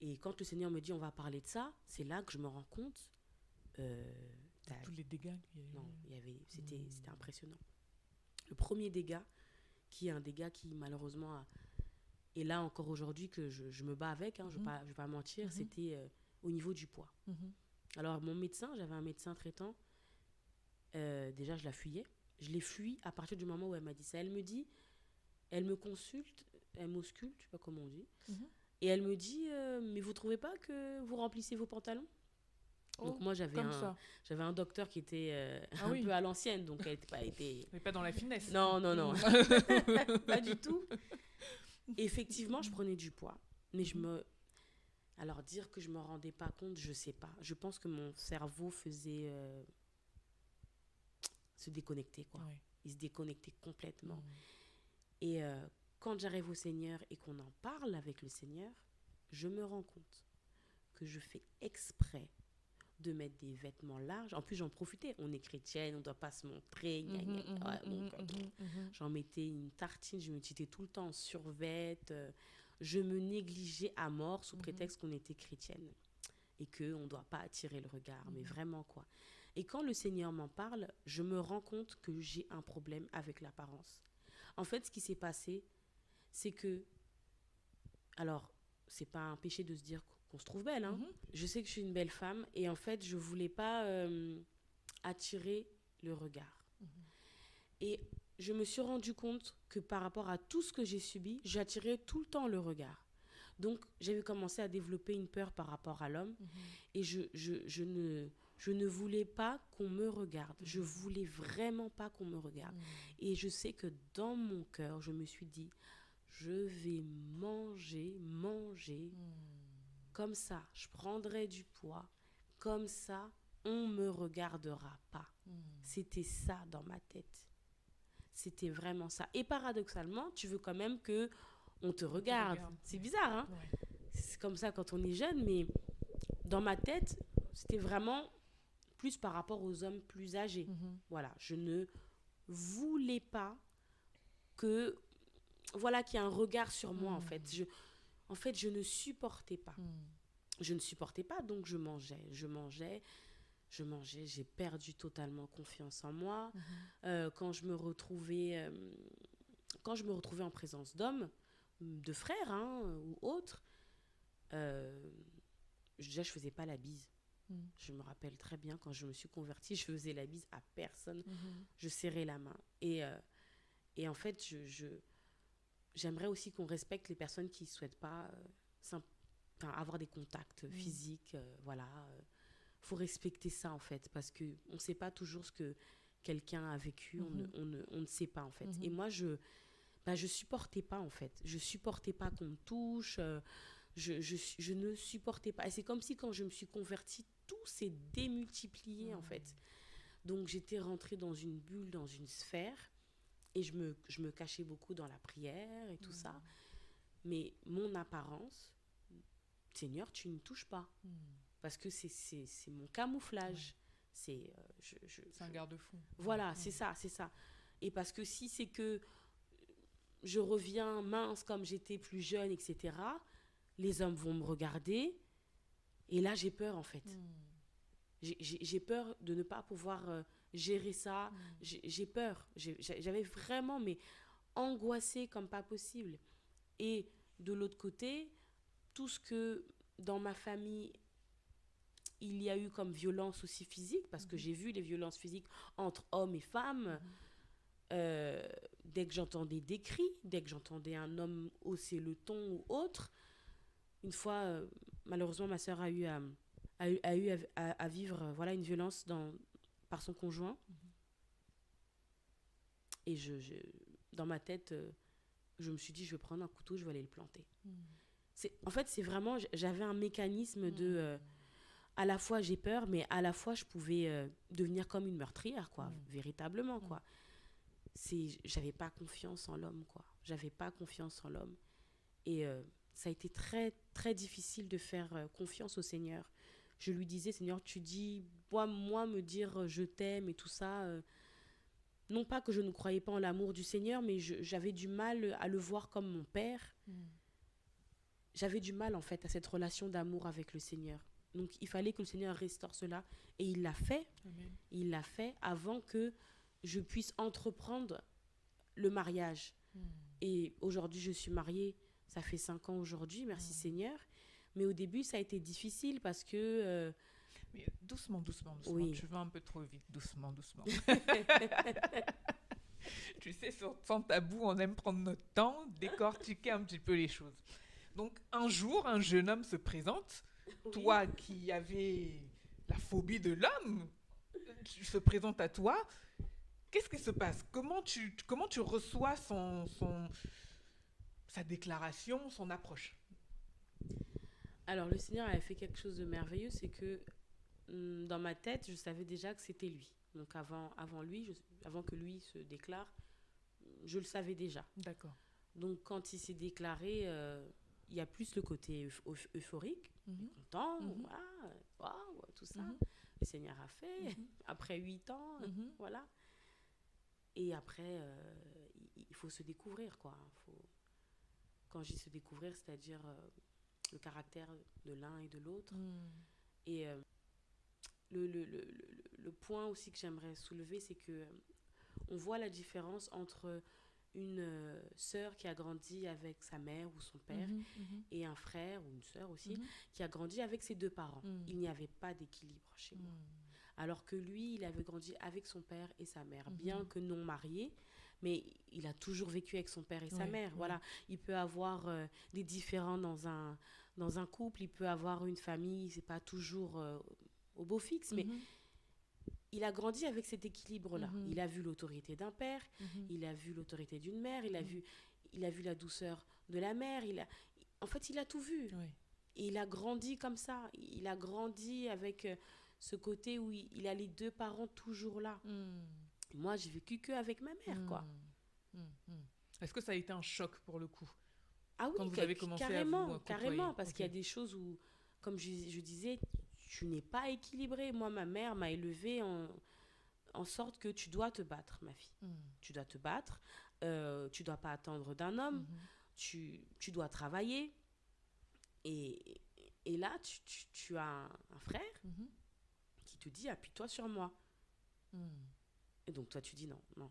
Et quand le Seigneur me dit on va parler de ça, c'est là que je me rends compte. Tous les dégâts qu'il y a eu. Non, c'était impressionnant. Le premier dégât, qui est un dégât qui malheureusement est là encore aujourd'hui, que je me bats avec, je ne vais pas mentir, c'était au niveau du poids. Alors j'avais un médecin traitant, déjà je la fuyais. Je l'ai fui à partir du moment où elle m'a dit ça. Elle me consulte, elle m'ausculte, je sais pas comment on dit, et elle me dit, mais vous trouvez pas que vous remplissez vos pantalons? Donc moi j'avais un docteur qui était un peu à l'ancienne, donc elle Mais pas dans la finesse. Non. Pas du tout. Effectivement, je prenais du poids, mais alors dire que je me rendais pas compte, je sais pas. Je pense que mon cerveau faisait se déconnecter, quoi. Il se déconnectait complètement. Et quand j'arrive au Seigneur et qu'on en parle avec le Seigneur, je me rends compte que je fais exprès de mettre des vêtements larges. En plus, j'en profitais. On est chrétienne, on ne doit pas se montrer. J'en mettais une tartine, je me titais tout le temps en survêt. Je me négligeais à mort sous prétexte qu'on était chrétienne et qu'on ne doit pas attirer le regard. Mais vraiment, quoi. Et quand le Seigneur m'en parle, je me rends compte que j'ai un problème avec l'apparence. En fait, ce qui s'est passé, c'est que... Alors, c'est pas un péché de se dire qu'on se trouve belle. Je sais que je suis une belle femme et en fait, je voulais pas attirer le regard. Et je me suis rendu compte que par rapport à tout ce que j'ai subi, j'attirais tout le temps le regard. Donc, j'avais commencé à développer une peur par rapport à l'homme et je ne voulais pas qu'on me regarde. Je voulais vraiment pas qu'on me regarde. Et je sais que dans mon cœur, je me suis dit, je vais manger. Comme ça, je prendrai du poids. Comme ça, on me regardera pas. C'était ça dans ma tête. C'était vraiment ça. Et paradoxalement, tu veux quand même que on te regarde. C'est bizarre, hein? C'est comme ça quand on est jeune, mais dans ma tête, c'était vraiment plus par rapport aux hommes plus âgés. Voilà, je ne voulais pas que... Voilà, qu'il y ait un regard sur moi, en fait. Je ne supportais pas. Je ne supportais pas, donc je mangeais. J'ai perdu totalement confiance en moi. Quand je me retrouvais en présence d'hommes, de frères ou autres, déjà, je faisais pas la bise. Je me rappelle très bien, quand je me suis convertie, je faisais la bise à personne. Je serrais la main. Et en fait, j'aimerais aussi qu'on respecte les personnes qui ne souhaitent pas avoir des contacts physiques. Voilà. Faut respecter ça, en fait, parce qu'on ne sait pas toujours ce que quelqu'un a vécu. On ne sait pas, en fait. Et moi, je supportais pas, en fait. Je supportais pas qu'on me touche. Je ne supportais pas. Et c'est comme si, quand je me suis convertie, tout s'est démultiplié, en fait. Donc, j'étais rentrée dans une bulle, dans une sphère. Et je me cachais beaucoup dans la prière et tout ça. Mais mon apparence, Seigneur, tu ne touches pas. Parce que c'est mon camouflage. C'est un garde-fou. Voilà, c'est ça. Et parce que si c'est que je reviens mince comme j'étais plus jeune, etc., les hommes vont me regarder. Et là, j'ai peur, en fait. J'ai peur de ne pas pouvoir gérer ça. J'ai peur. J'avais vraiment angoissé comme pas possible. Et de l'autre côté, tout ce que dans ma famille, il y a eu comme violence aussi physique, parce que j'ai vu les violences physiques entre hommes et femmes. Dès que j'entendais des cris, dès que j'entendais un homme hausser le ton ou autre, une fois, malheureusement, ma sœur a eu à vivre une violence par son conjoint. Et dans ma tête, je me suis dit, je vais prendre un couteau, je vais aller le planter. En fait, c'est vraiment, j'avais un mécanisme de... à la fois, j'ai peur, mais à la fois, je pouvais devenir comme une meurtrière, quoi, véritablement, quoi. J'avais pas confiance en l'homme, quoi. J'avais pas confiance en l'homme. Et ça a été très, très difficile de faire confiance au Seigneur. Je lui disais, Seigneur, tu dis, moi me dire je t'aime et tout ça... non pas que je ne croyais pas en l'amour du Seigneur, mais j'avais du mal à le voir comme mon père. J'avais du mal, en fait, à cette relation d'amour avec le Seigneur. Donc, il fallait que le Seigneur restaure cela. Et il l'a fait. Amen. Il l'a fait avant que je puisse entreprendre le mariage. Et aujourd'hui, je suis mariée. Ça fait 5 ans aujourd'hui, merci Seigneur. Mais au début, ça a été difficile parce que... Mais doucement. Oui. Tu vas un peu trop vite. Doucement. Tu sais, sans tabou, on aime prendre notre temps, décortiquer un petit peu les choses. Donc, un jour, un jeune homme se présente. Oui. Toi qui avais la phobie de l'homme, tu se présentes à toi. Qu'est-ce qui se passe ? Comment tu reçois sa déclaration, son approche ? Alors, le Seigneur avait fait quelque chose de merveilleux, c'est que dans ma tête, je savais déjà que c'était lui. Donc, avant que lui se déclare, je le savais déjà. D'accord. Donc, quand il s'est déclaré, il y a plus le côté euphorique, content, wow, tout ça. Le Seigneur a fait, après 8 ans, voilà. Et après, il faut se découvrir, quoi. Quand je dis se découvrir, c'est-à-dire le caractère de l'un et de l'autre. Et le point aussi que j'aimerais soulever, c'est que on voit la différence entre une sœur qui a grandi avec sa mère ou son père et un frère ou une sœur aussi qui a grandi avec ses 2 parents. Il n'y avait pas d'équilibre chez moi. Alors que lui, il avait grandi avec son père et sa mère, bien que non marié, mais il a toujours vécu avec son père et sa mère. Voilà. Il peut avoir des différends dans un couple, il peut avoir une famille, c'est pas toujours au beau fixe, mais il a grandi avec cet équilibre-là. Il a vu l'autorité d'un père, il a vu l'autorité d'une mère, il a vu la douceur de la mère, en fait, il a tout vu. Oui. Et il a grandi comme ça. Il a grandi avec ce côté où il a les 2 parents toujours là. Moi, j'ai vécu qu'avec ma mère, quoi. Est-ce que ça a été un choc pour le coup ? Ah oui, quand vous avez commencé carrément, à carrément, parce qu'il y a des choses où, comme je disais, tu n'es pas équilibrée. Moi, ma mère m'a élevée en sorte que tu dois te battre, ma fille. Tu dois te battre, tu dois pas attendre d'un homme, tu dois travailler. Et là, tu as un frère qui te dit, appuie-toi sur moi. Et donc, toi, tu dis non.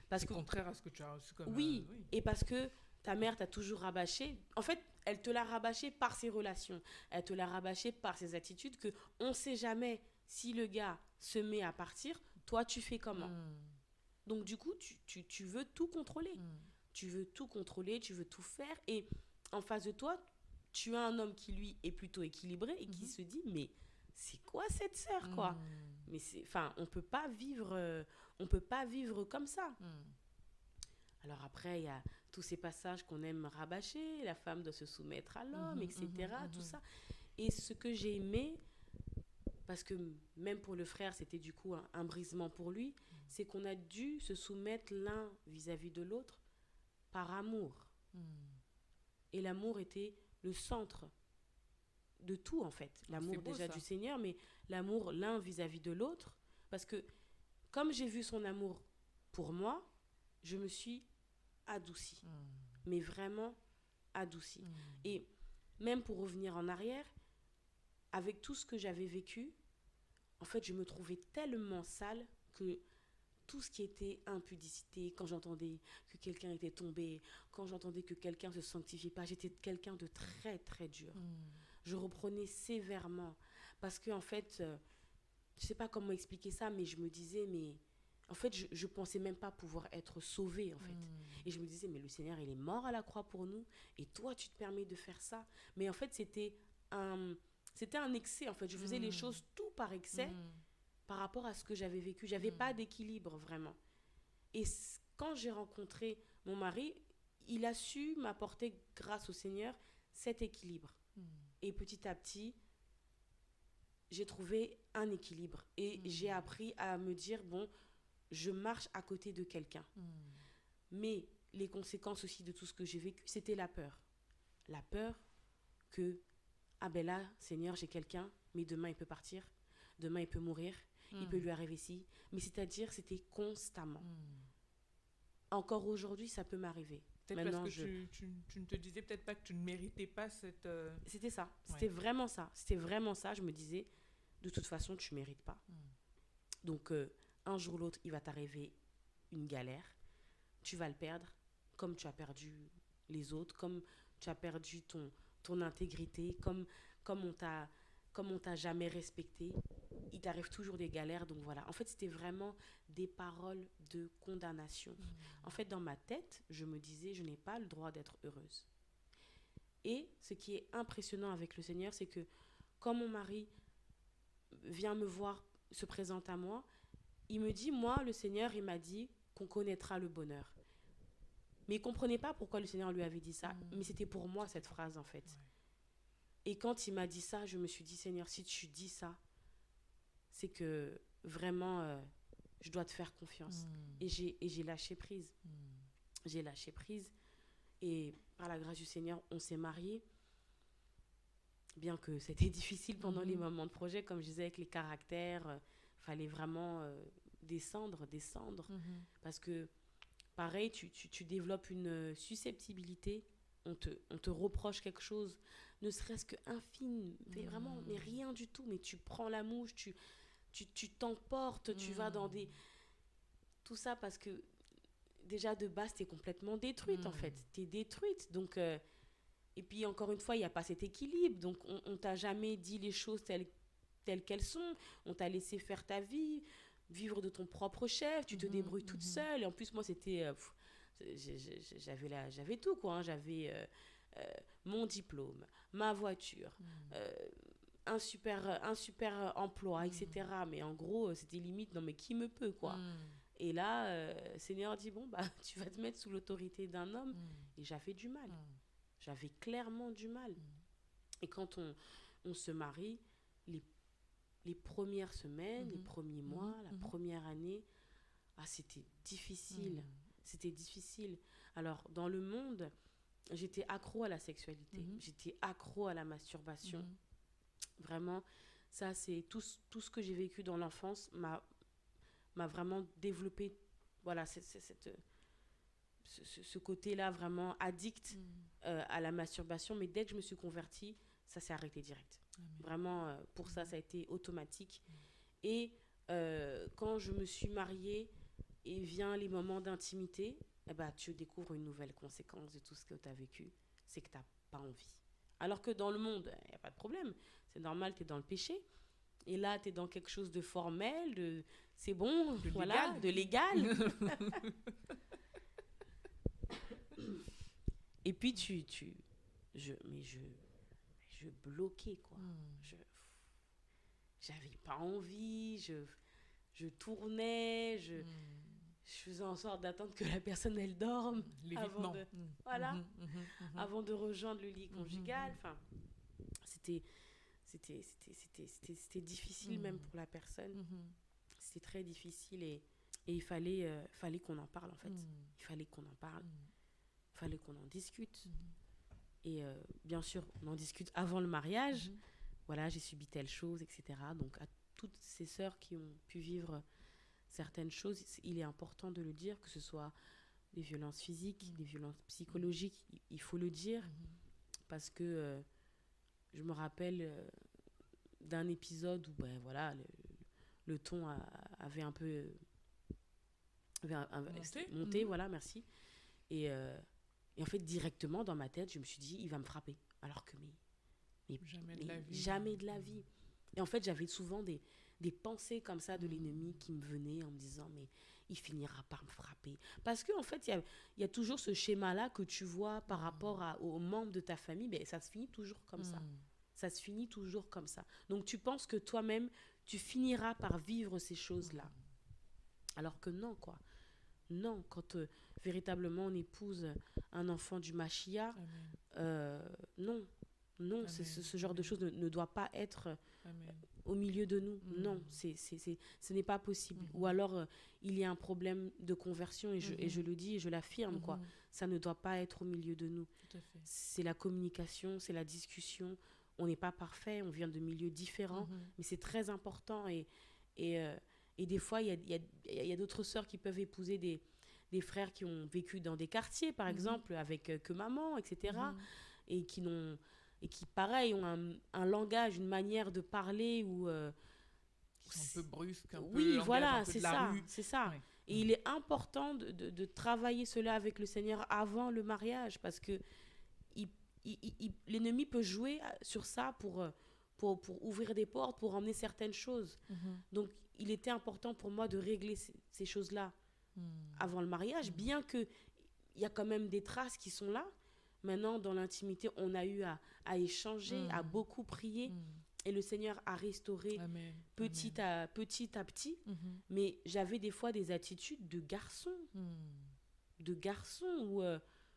Parce que contraire à ce que tu as reçu comme... Oui, et parce que ta mère t'a toujours rabâché. En fait, elle te l'a rabâché par ses relations. Elle te l'a rabâché par ses attitudes que on ne sait jamais si le gars se met à partir, toi, tu fais comment ? Donc, du coup, tu veux tout contrôler. Tu veux tout contrôler, tu veux tout faire. Et en face de toi, tu as un homme qui, lui, est plutôt équilibré et qui se dit, mais c'est quoi cette sœur, quoi? Mais on peut pas vivre comme ça. Alors après, il y a tous ces passages qu'on aime rabâcher, la femme doit se soumettre à l'homme, etc., tout ça. Et ce que j'ai aimé, parce que même pour le frère, c'était du coup un brisement pour lui, c'est qu'on a dû se soumettre l'un vis-à-vis de l'autre par amour. Et l'amour était le centre de tout, en fait. L'amour beau, déjà ça. du Seigneur, mais l'amour l'un vis-à-vis de l'autre. Parce que comme j'ai vu son amour pour moi, je me suis adoucie. Mais vraiment adoucie. Et même pour revenir en arrière, avec tout ce que j'avais vécu, en fait, je me trouvais tellement sale que tout ce qui était impudicité, quand j'entendais que quelqu'un était tombé, quand j'entendais que quelqu'un ne se sanctifiait pas, j'étais quelqu'un de très, très dur. Je reprenais sévèrement. Parce que, en fait, je ne sais pas comment expliquer ça, mais je me disais, mais en fait, je ne pensais même pas pouvoir être sauvée, en fait. Et je me disais, mais le Seigneur, il est mort à la croix pour nous, et toi, tu te permets de faire ça. Mais en fait, c'était un excès, en fait. Je faisais les choses tout par excès par rapport à ce que j'avais vécu. J'avais pas d'équilibre, vraiment. Et quand j'ai rencontré mon mari, il a su m'apporter, grâce au Seigneur, cet équilibre. Et petit à petit, j'ai trouvé un équilibre. Et j'ai appris à me dire, bon, je marche à côté de quelqu'un. Mais les conséquences aussi de tout ce que j'ai vécu, c'était la peur. La peur que, ah ben là, Seigneur, j'ai quelqu'un, mais demain il peut partir, demain il peut mourir, il peut lui arriver ci. Mais c'est-à-dire, c'était constamment. Encore aujourd'hui, ça peut m'arriver. Peut-être maintenant, parce que tu ne te disais peut-être pas que tu ne méritais pas cette... C'était ça, c'était vraiment ça. C'était vraiment ça, je me disais, de toute façon, tu ne mérites pas. Donc, un jour ou l'autre, il va t'arriver une galère, tu vas le perdre, comme tu as perdu les autres, comme tu as perdu ton intégrité, comme on t'a jamais respecté. Il t'arrive toujours des galères, donc voilà. En fait, c'était vraiment des paroles de condamnation. En fait, dans ma tête, je me disais, je n'ai pas le droit d'être heureuse. Et ce qui est impressionnant avec le Seigneur, c'est que quand mon mari vient me voir, se présente à moi, il me dit, moi, le Seigneur, il m'a dit qu'on connaîtra le bonheur. Mais il ne comprenait pas pourquoi le Seigneur lui avait dit ça. Mais c'était pour moi, cette phrase, en fait. Et quand il m'a dit ça, je me suis dit, Seigneur, si tu dis ça, c'est que vraiment, je dois te faire confiance. Et j'ai lâché prise. J'ai lâché prise. Et par la grâce du Seigneur, on s'est mariés. Bien que c'était difficile pendant les moments de projet, comme je disais, avec les caractères, fallait vraiment descendre. Parce que, pareil, tu développes une susceptibilité. On te reproche quelque chose, ne serait-ce qu'infime, mais vraiment, mais rien du tout. Mais tu prends la mouche, tu t'emportes, tu vas dans des... Tout ça parce que, déjà, de base, t'es complètement détruite, en fait. T'es détruite, donc... Et puis, encore une fois, il n'y a pas cet équilibre. Donc, on t'a jamais dit les choses telles qu'elles sont. On t'a laissé faire ta vie, vivre de ton propre chef. Tu te débrouilles toute seule. Et en plus, moi, c'était... j'avais tout, quoi. Hein. J'avais mon diplôme, ma voiture, un super emploi, etc. Mais en gros, c'était limite, non, mais qui me peut, quoi. Et là, Seigneur dit, bon, bah, tu vas te mettre sous l'autorité d'un homme. Et j'avais du mal. J'avais clairement du mal. Et quand on se marie, les premières semaines, les premiers mois, la première année, c'était difficile. C'était difficile. Alors, dans le monde, j'étais accro à la sexualité. J'étais accro à la masturbation. Vraiment, ça, c'est tout ce que j'ai vécu dans l'enfance m'a vraiment développé, voilà, ce côté-là vraiment addict à la masturbation. Mais dès que je me suis convertie, ça s'est arrêté direct. Vraiment, pour ça a été automatique. Et quand je me suis mariée et vient les moments d'intimité, tu découvres une nouvelle conséquence de tout ce que tu as vécu, c'est que tu n'as pas envie. Alors que dans le monde, il n'y a pas de problème. C'est normal, tu es dans le péché. Et là, tu es dans quelque chose de formel, c'est bon, de voilà, légal. de légal. Et puis, je bloquais, quoi. J'avais pas envie, je tournais, je faisais en sorte d'attendre que la personne, elle dorme L'évitement. voilà, avant de rejoindre le lit conjugal. Enfin, c'était difficile même pour la personne. C'était très difficile et il fallait qu'on en parle, en fait. Il fallait qu'on en parle. Il fallait qu'on en discute. Et bien sûr, on en discute avant le mariage. Voilà, j'ai subi telle chose, etc. Donc, à toutes ces sœurs qui ont pu vivre certaines choses, il est important de le dire, que ce soit des violences physiques, des violences psychologiques, il faut le dire, parce que je me rappelle d'un épisode où voilà, le ton avait un peu monté, voilà, merci. Et en fait, directement dans ma tête, je me suis dit, il va me frapper. Alors que, jamais de la vie. Et en fait, j'avais souvent des pensées comme ça de l'ennemi qui me venaient en me disant, mais il finira par me frapper. Parce qu'en fait, il y a toujours ce schéma-là que tu vois par rapport aux membres de ta famille, ben, ça se finit toujours comme ça. Ça se finit toujours comme ça. Donc, tu penses que toi-même, tu finiras par vivre ces choses-là. Alors que non, quoi. Non, quand véritablement on épouse un enfant du Machia, non. Non, ce genre de choses ne doit pas être au milieu de nous. Non, ce n'est pas possible. Ou alors, il y a un problème de conversion, et je le dis et je l'affirme, quoi. Ça ne doit pas être au milieu de nous. C'est la communication, c'est la discussion. On n'est pas parfait, on vient de milieux différents, mais c'est très important. Et des fois, il y a d'autres sœurs qui peuvent épouser des frères qui ont vécu dans des quartiers, par exemple, avec que maman, etc. Et qui, pareil, ont un langage, une manière de parler où... qui sont un peu brusques, un peu oui, voilà, un peu c'est de la ça, rue. c'est ça. Ouais. Et il est important de travailler cela avec le Seigneur avant le mariage, parce que l'ennemi peut jouer sur ça pour ouvrir des portes, pour emmener certaines choses. Donc, il était important pour moi de régler ces choses-là avant le mariage, bien qu'il y a quand même des traces qui sont là. Maintenant, dans l'intimité, on a eu à échanger, à beaucoup prier. Et le Seigneur a restauré petit à petit. Mais j'avais des fois des attitudes de garçon. De garçon où...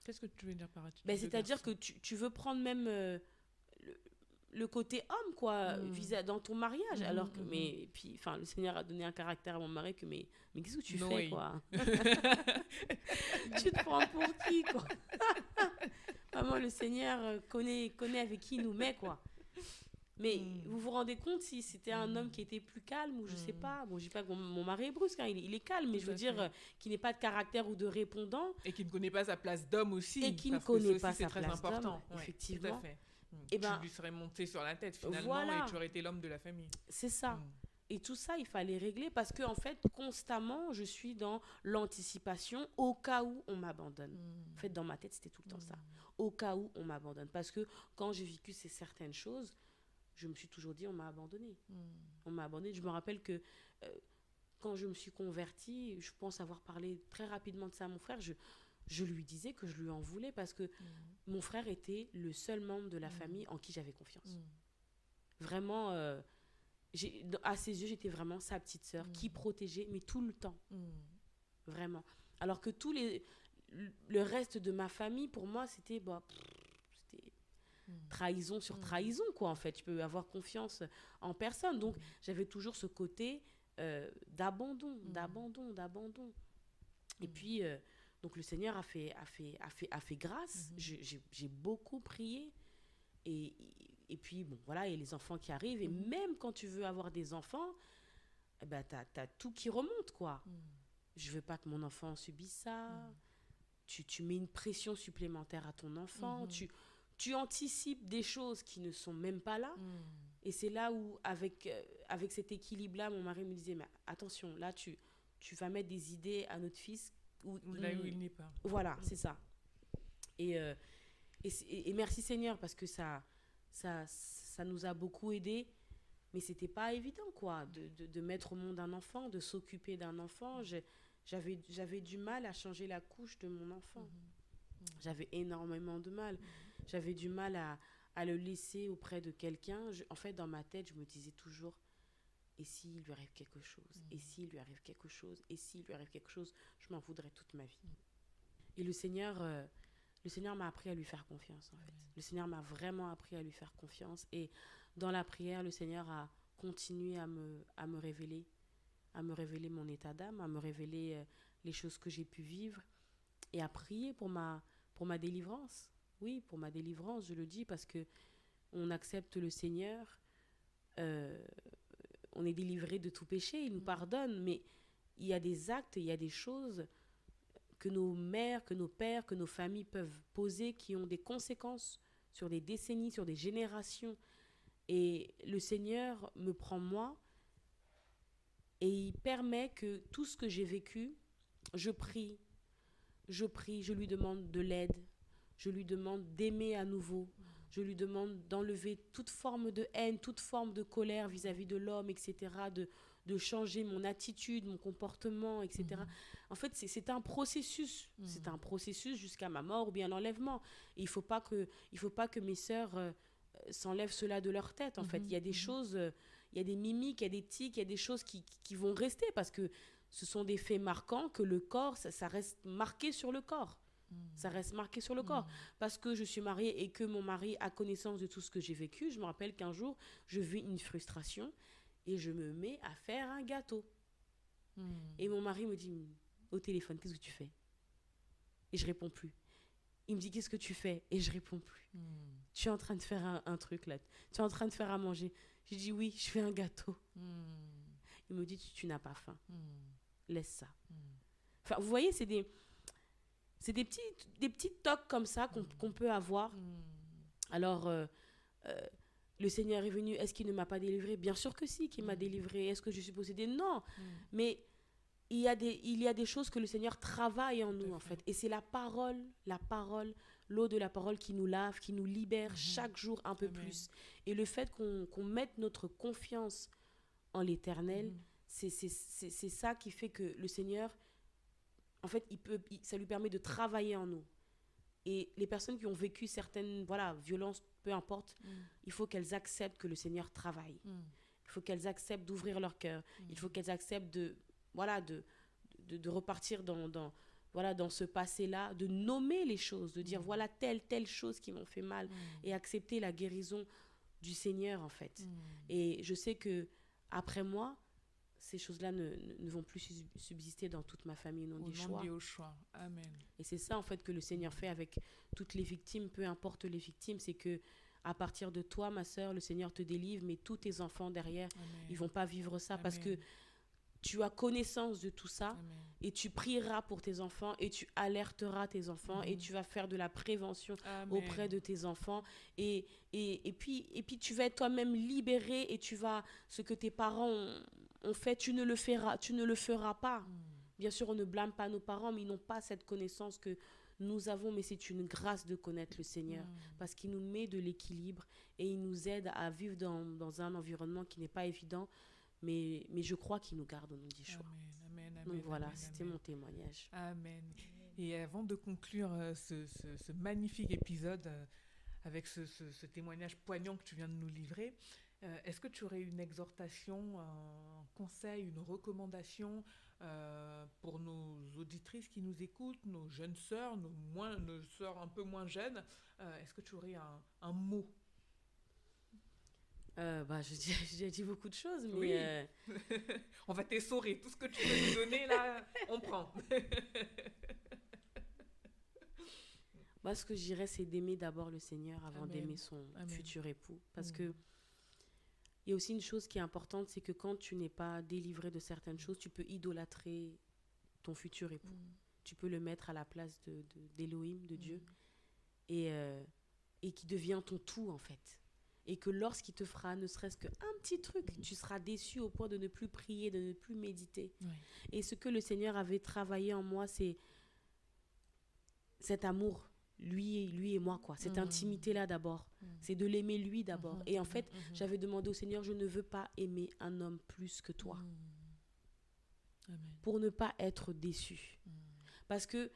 Qu'est-ce que tu veux dire par attitude c'est-à-dire que tu veux prendre même le côté homme, quoi, dans ton mariage. Alors que... Mais puis, le Seigneur a donné un caractère à mon mari que... Mais qu'est-ce que tu fais, quoi? Tu te prends pour qui, quoi? Vraiment, le Seigneur connaît avec qui il nous met, quoi. Mais vous vous rendez compte si c'était un homme qui était plus calme ou je sais pas. Bon, je dis pas que mon mari est brusque, hein, il est calme, mais je veux dire qu'il n'ait pas de caractère ou de répondant. Et qui ne connaît pas sa place d'homme aussi. Et qui ne connaît pas sa place place d'homme. C'est très important. effectivement. Tout à fait. Et tu lui serais monté sur la tête finalement, voilà. Et tu aurais été l'homme de la famille. C'est ça. Et tout ça, il fallait régler parce que en fait, constamment, je suis dans l'anticipation au cas où on m'abandonne. En fait, dans ma tête, c'était tout le temps ça. Au cas où on m'abandonne. Parce que quand j'ai vécu certaines choses, je me suis toujours dit, on m'a abandonné. On m'a abandonné. Je me rappelle que quand je me suis convertie, je pense avoir parlé très rapidement de ça à mon frère, je lui disais que je lui en voulais parce que mon frère était le seul membre de la famille en qui j'avais confiance. Vraiment, à ses yeux, j'étais vraiment sa petite sœur qui protégeait, mais tout le temps. Vraiment. Alors que le reste de ma famille, pour moi, c'était... trahison sur trahison, quoi, en fait. Tu peux avoir confiance en personne. Donc, j'avais toujours ce côté d'abandon. Et puis, donc, le Seigneur a fait grâce. J'ai beaucoup prié. Et puis, bon, voilà, il y a les enfants qui arrivent. Et même quand tu veux avoir des enfants, eh ben, t'as tout qui remonte, quoi. Je veux pas que mon enfant subisse ça. Tu mets une pression supplémentaire à ton enfant. Tu anticipes des choses qui ne sont même pas là. Et c'est là où, avec cet équilibre-là, mon mari me disait, mais attention, là, tu vas mettre des idées à notre fils. Là où il n'est pas. Voilà, c'est ça. Et merci Seigneur, parce que ça nous a beaucoup aidés. Mais c'était pas évident, quoi, de mettre au monde un enfant, de s'occuper d'un enfant. J'avais du mal à changer la couche de mon enfant. J'avais énormément de mal. J'avais du mal à le laisser auprès de quelqu'un. En fait, dans ma tête, je me disais toujours, et s'il lui arrive quelque chose, et s'il lui arrive quelque chose, et s'il lui arrive quelque chose, je m'en voudrais toute ma vie. Et le Seigneur m'a appris à lui faire confiance, en fait. Le Seigneur m'a vraiment appris à lui faire confiance. Et dans la prière, le Seigneur a continué à me révéler mon état d'âme, à me révéler les choses que j'ai pu vivre et à prier pour ma délivrance. Oui, pour ma délivrance, je le dis, parce que on accepte le Seigneur, on est délivré de tout péché, il nous pardonne, mais il y a des actes, il y a des choses que nos mères, que nos pères, que nos familles peuvent poser qui ont des conséquences sur des décennies, sur des générations. Et le Seigneur me prend moi et il permet que tout ce que j'ai vécu, je prie, je lui demande de l'aide, je lui demande d'aimer à nouveau, je lui demande d'enlever toute forme de haine, toute forme de colère vis-à-vis de l'homme, etc., de changer mon attitude, mon comportement, etc. En fait, c'est un processus. C'est un processus jusqu'à ma mort ou bien l'enlèvement. Et il ne faut pas que mes sœurs s'enlèvent cela de leur tête, en fait. Il y a des choses, il y a des mimiques, il y a des tics, il y a des choses qui vont rester parce que ce sont des faits marquants que le corps, ça reste marqué sur le corps. Ça reste marqué sur le corps. Parce que je suis mariée et que mon mari a connaissance de tout ce que j'ai vécu, je me rappelle qu'un jour, je vis une frustration et je me mets à faire un gâteau. Et mon mari me dit au téléphone, qu'est-ce que tu fais? Et je réponds plus. Il me dit, qu'est-ce que tu fais? Et je réponds plus. Tu es en train de faire un truc là. Tu es en train de faire à manger. J'ai dit, oui, je fais un gâteau. Il me dit, tu n'as pas faim. Laisse ça. Enfin, vous voyez, c'est des petits tocs comme ça qu'on peut avoir. Alors, le Seigneur est venu, est-ce qu'il ne m'a pas délivré? Bien sûr que si, qu'il m'a délivré. Est-ce que je suis possédée? Non. Mais il y a des choses que le Seigneur travaille en nous, en fait. Et c'est la parole, l'eau de la parole qui nous lave, qui nous libère chaque jour un peu plus. Et le fait qu'on mette notre confiance en l'Éternel, c'est ça qui fait que le Seigneur, en fait, ça lui permet de travailler en nous. Et les personnes qui ont vécu certaines violences, peu importe, il faut qu'elles acceptent que le Seigneur travaille. Il faut qu'elles acceptent d'ouvrir leur cœur. Il faut qu'elles acceptent de repartir dans ce passé-là, de nommer les choses, de dire voilà telle chose qui m'ont fait mal et accepter la guérison du Seigneur, en fait. Et je sais que après moi, ces choses-là ne vont plus subsister dans toute ma famille, non dit choix. Amen. Et c'est ça, en fait, que le Seigneur fait avec toutes les victimes, peu importe les victimes, c'est que à partir de toi, ma sœur, le Seigneur te délivre, mais tous tes enfants derrière, ils vont pas vivre ça parce que tu as connaissance de tout ça. Et tu prieras pour tes enfants et tu alerteras tes enfants et tu vas faire de la prévention auprès de tes enfants. Et puis tu vas être toi-même libéré et ce que tes parents ont fait, tu ne le feras pas. Bien sûr, on ne blâme pas nos parents, mais ils n'ont pas cette connaissance que nous avons, mais c'est une grâce de connaître le Seigneur parce qu'il nous met de l'équilibre et il nous aide à vivre dans un environnement qui n'est pas évident, mais je crois qu'il nous garde au nom du choix. Donc voilà, c'était mon témoignage. Amen. Et avant de conclure ce magnifique épisode avec ce témoignage poignant que tu viens de nous livrer, est-ce que tu aurais une exhortation, un conseil, une recommandation pour nos auditrices qui nous écoutent, nos jeunes sœurs, nos sœurs un peu moins jeunes? Est-ce que tu aurais un mot? J'ai dit beaucoup de choses, mais... Oui. On va t'essorer. Tout ce que tu veux nous donner, là, on prend. Moi, ce que je dirais, c'est d'aimer d'abord le Seigneur avant d'aimer son futur époux. Parce que il y a aussi une chose qui est importante, c'est que quand tu n'es pas délivré de certaines choses, tu peux idolâtrer ton futur époux. Tu peux le mettre à la place d'Élohim, de Dieu, et qui devient ton tout, en fait. Et que lorsqu'il te fera ne serait-ce qu'un petit truc, tu seras déçu au point de ne plus prier, de ne plus méditer. Et ce que le Seigneur avait travaillé en moi, c'est cet amour, lui et moi, quoi. Cette intimité-là d'abord. C'est de l'aimer lui d'abord. Et en fait, j'avais demandé au Seigneur, je ne veux pas aimer un homme plus que toi. Amen. Pour ne pas être déçu. Parce que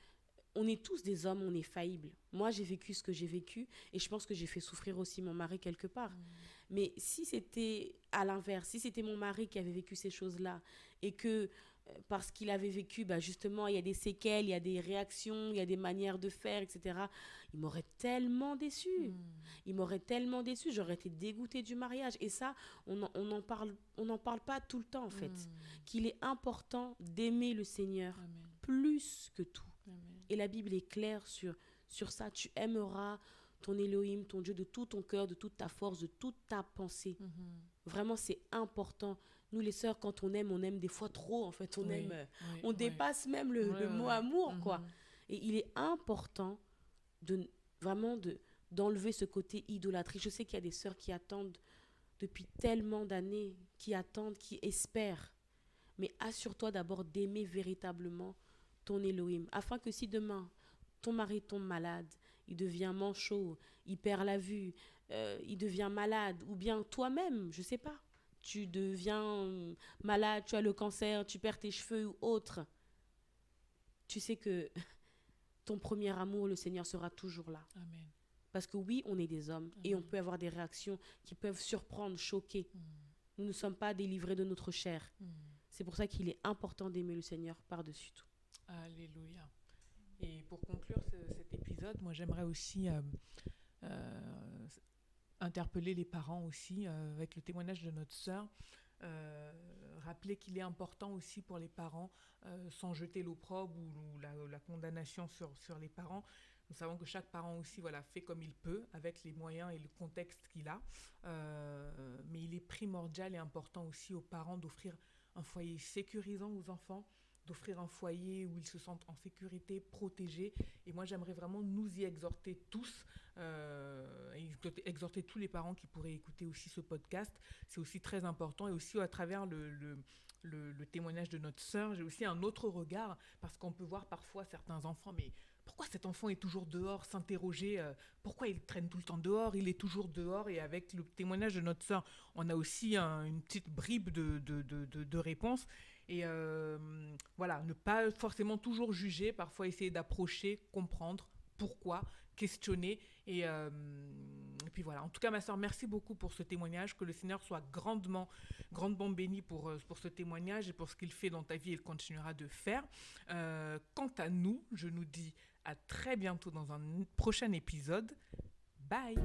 on est tous des hommes, on est faillibles. Moi, j'ai vécu ce que j'ai vécu et je pense que j'ai fait souffrir aussi mon mari quelque part. Mais si c'était à l'inverse, si c'était mon mari qui avait vécu ces choses-là et que parce qu'il avait vécu, justement, il y a des séquelles, il y a des réactions, il y a des manières de faire, etc., il m'aurait tellement déçue. Il m'aurait tellement déçue, j'aurais été dégoûtée du mariage. Et ça, on n'en parle pas tout le temps, en fait. Qu'il est important d'aimer le Seigneur plus que tout. Et la Bible est claire sur ça. Tu aimeras ton Elohim, ton Dieu, de tout ton cœur, de toute ta force, de toute ta pensée. Vraiment, c'est important. Nous, les sœurs, quand on aime des fois trop, en fait. On dépasse même le mot amour, quoi. Et il est important d'enlever ce côté idolâtrie. Je sais qu'il y a des sœurs qui attendent depuis tellement d'années, qui attendent, qui espèrent. Mais assure-toi d'abord d'aimer véritablement ton Elohim, afin que si demain, ton mari tombe malade, il devient manchot, il perd la vue, il devient malade, ou bien toi-même, je sais pas, tu deviens malade, tu as le cancer, tu perds tes cheveux ou autre, tu sais que ton premier amour, le Seigneur sera toujours là. Amen. Parce que oui, on est des hommes et on peut avoir des réactions qui peuvent surprendre, choquer. Nous ne sommes pas délivrés de notre chair. C'est pour ça qu'il est important d'aimer le Seigneur par-dessus tout. Alléluia. Et pour conclure cet épisode, moi j'aimerais aussi interpeller les parents aussi avec le témoignage de notre sœur. Rappeler qu'il est important aussi pour les parents, sans jeter l'opprobre ou la condamnation sur les parents. Nous savons que chaque parent aussi fait comme il peut, avec les moyens et le contexte qu'il a. Mais il est primordial et important aussi aux parents d'offrir un foyer sécurisant aux enfants, d'offrir un foyer où ils se sentent en sécurité, protégés. Et moi, j'aimerais vraiment nous y exhorter tous, exhorter tous les parents qui pourraient écouter aussi ce podcast. C'est aussi très important. Et aussi à travers le témoignage de notre sœur, j'ai aussi un autre regard, parce qu'on peut voir parfois certains enfants, mais pourquoi cet enfant est toujours dehors, s'interroger, pourquoi il traîne tout le temps dehors, il est toujours dehors. Et avec le témoignage de notre sœur, on a aussi une petite bribe de réponse. Et ne pas forcément toujours juger, parfois essayer d'approcher, comprendre pourquoi, questionner. Et puis voilà, en tout cas ma sœur, merci beaucoup pour ce témoignage, que le Seigneur soit grandement béni pour ce témoignage et pour ce qu'il fait dans ta vie et il continuera de faire. Quant à nous, je nous dis à très bientôt dans un prochain épisode. Bye.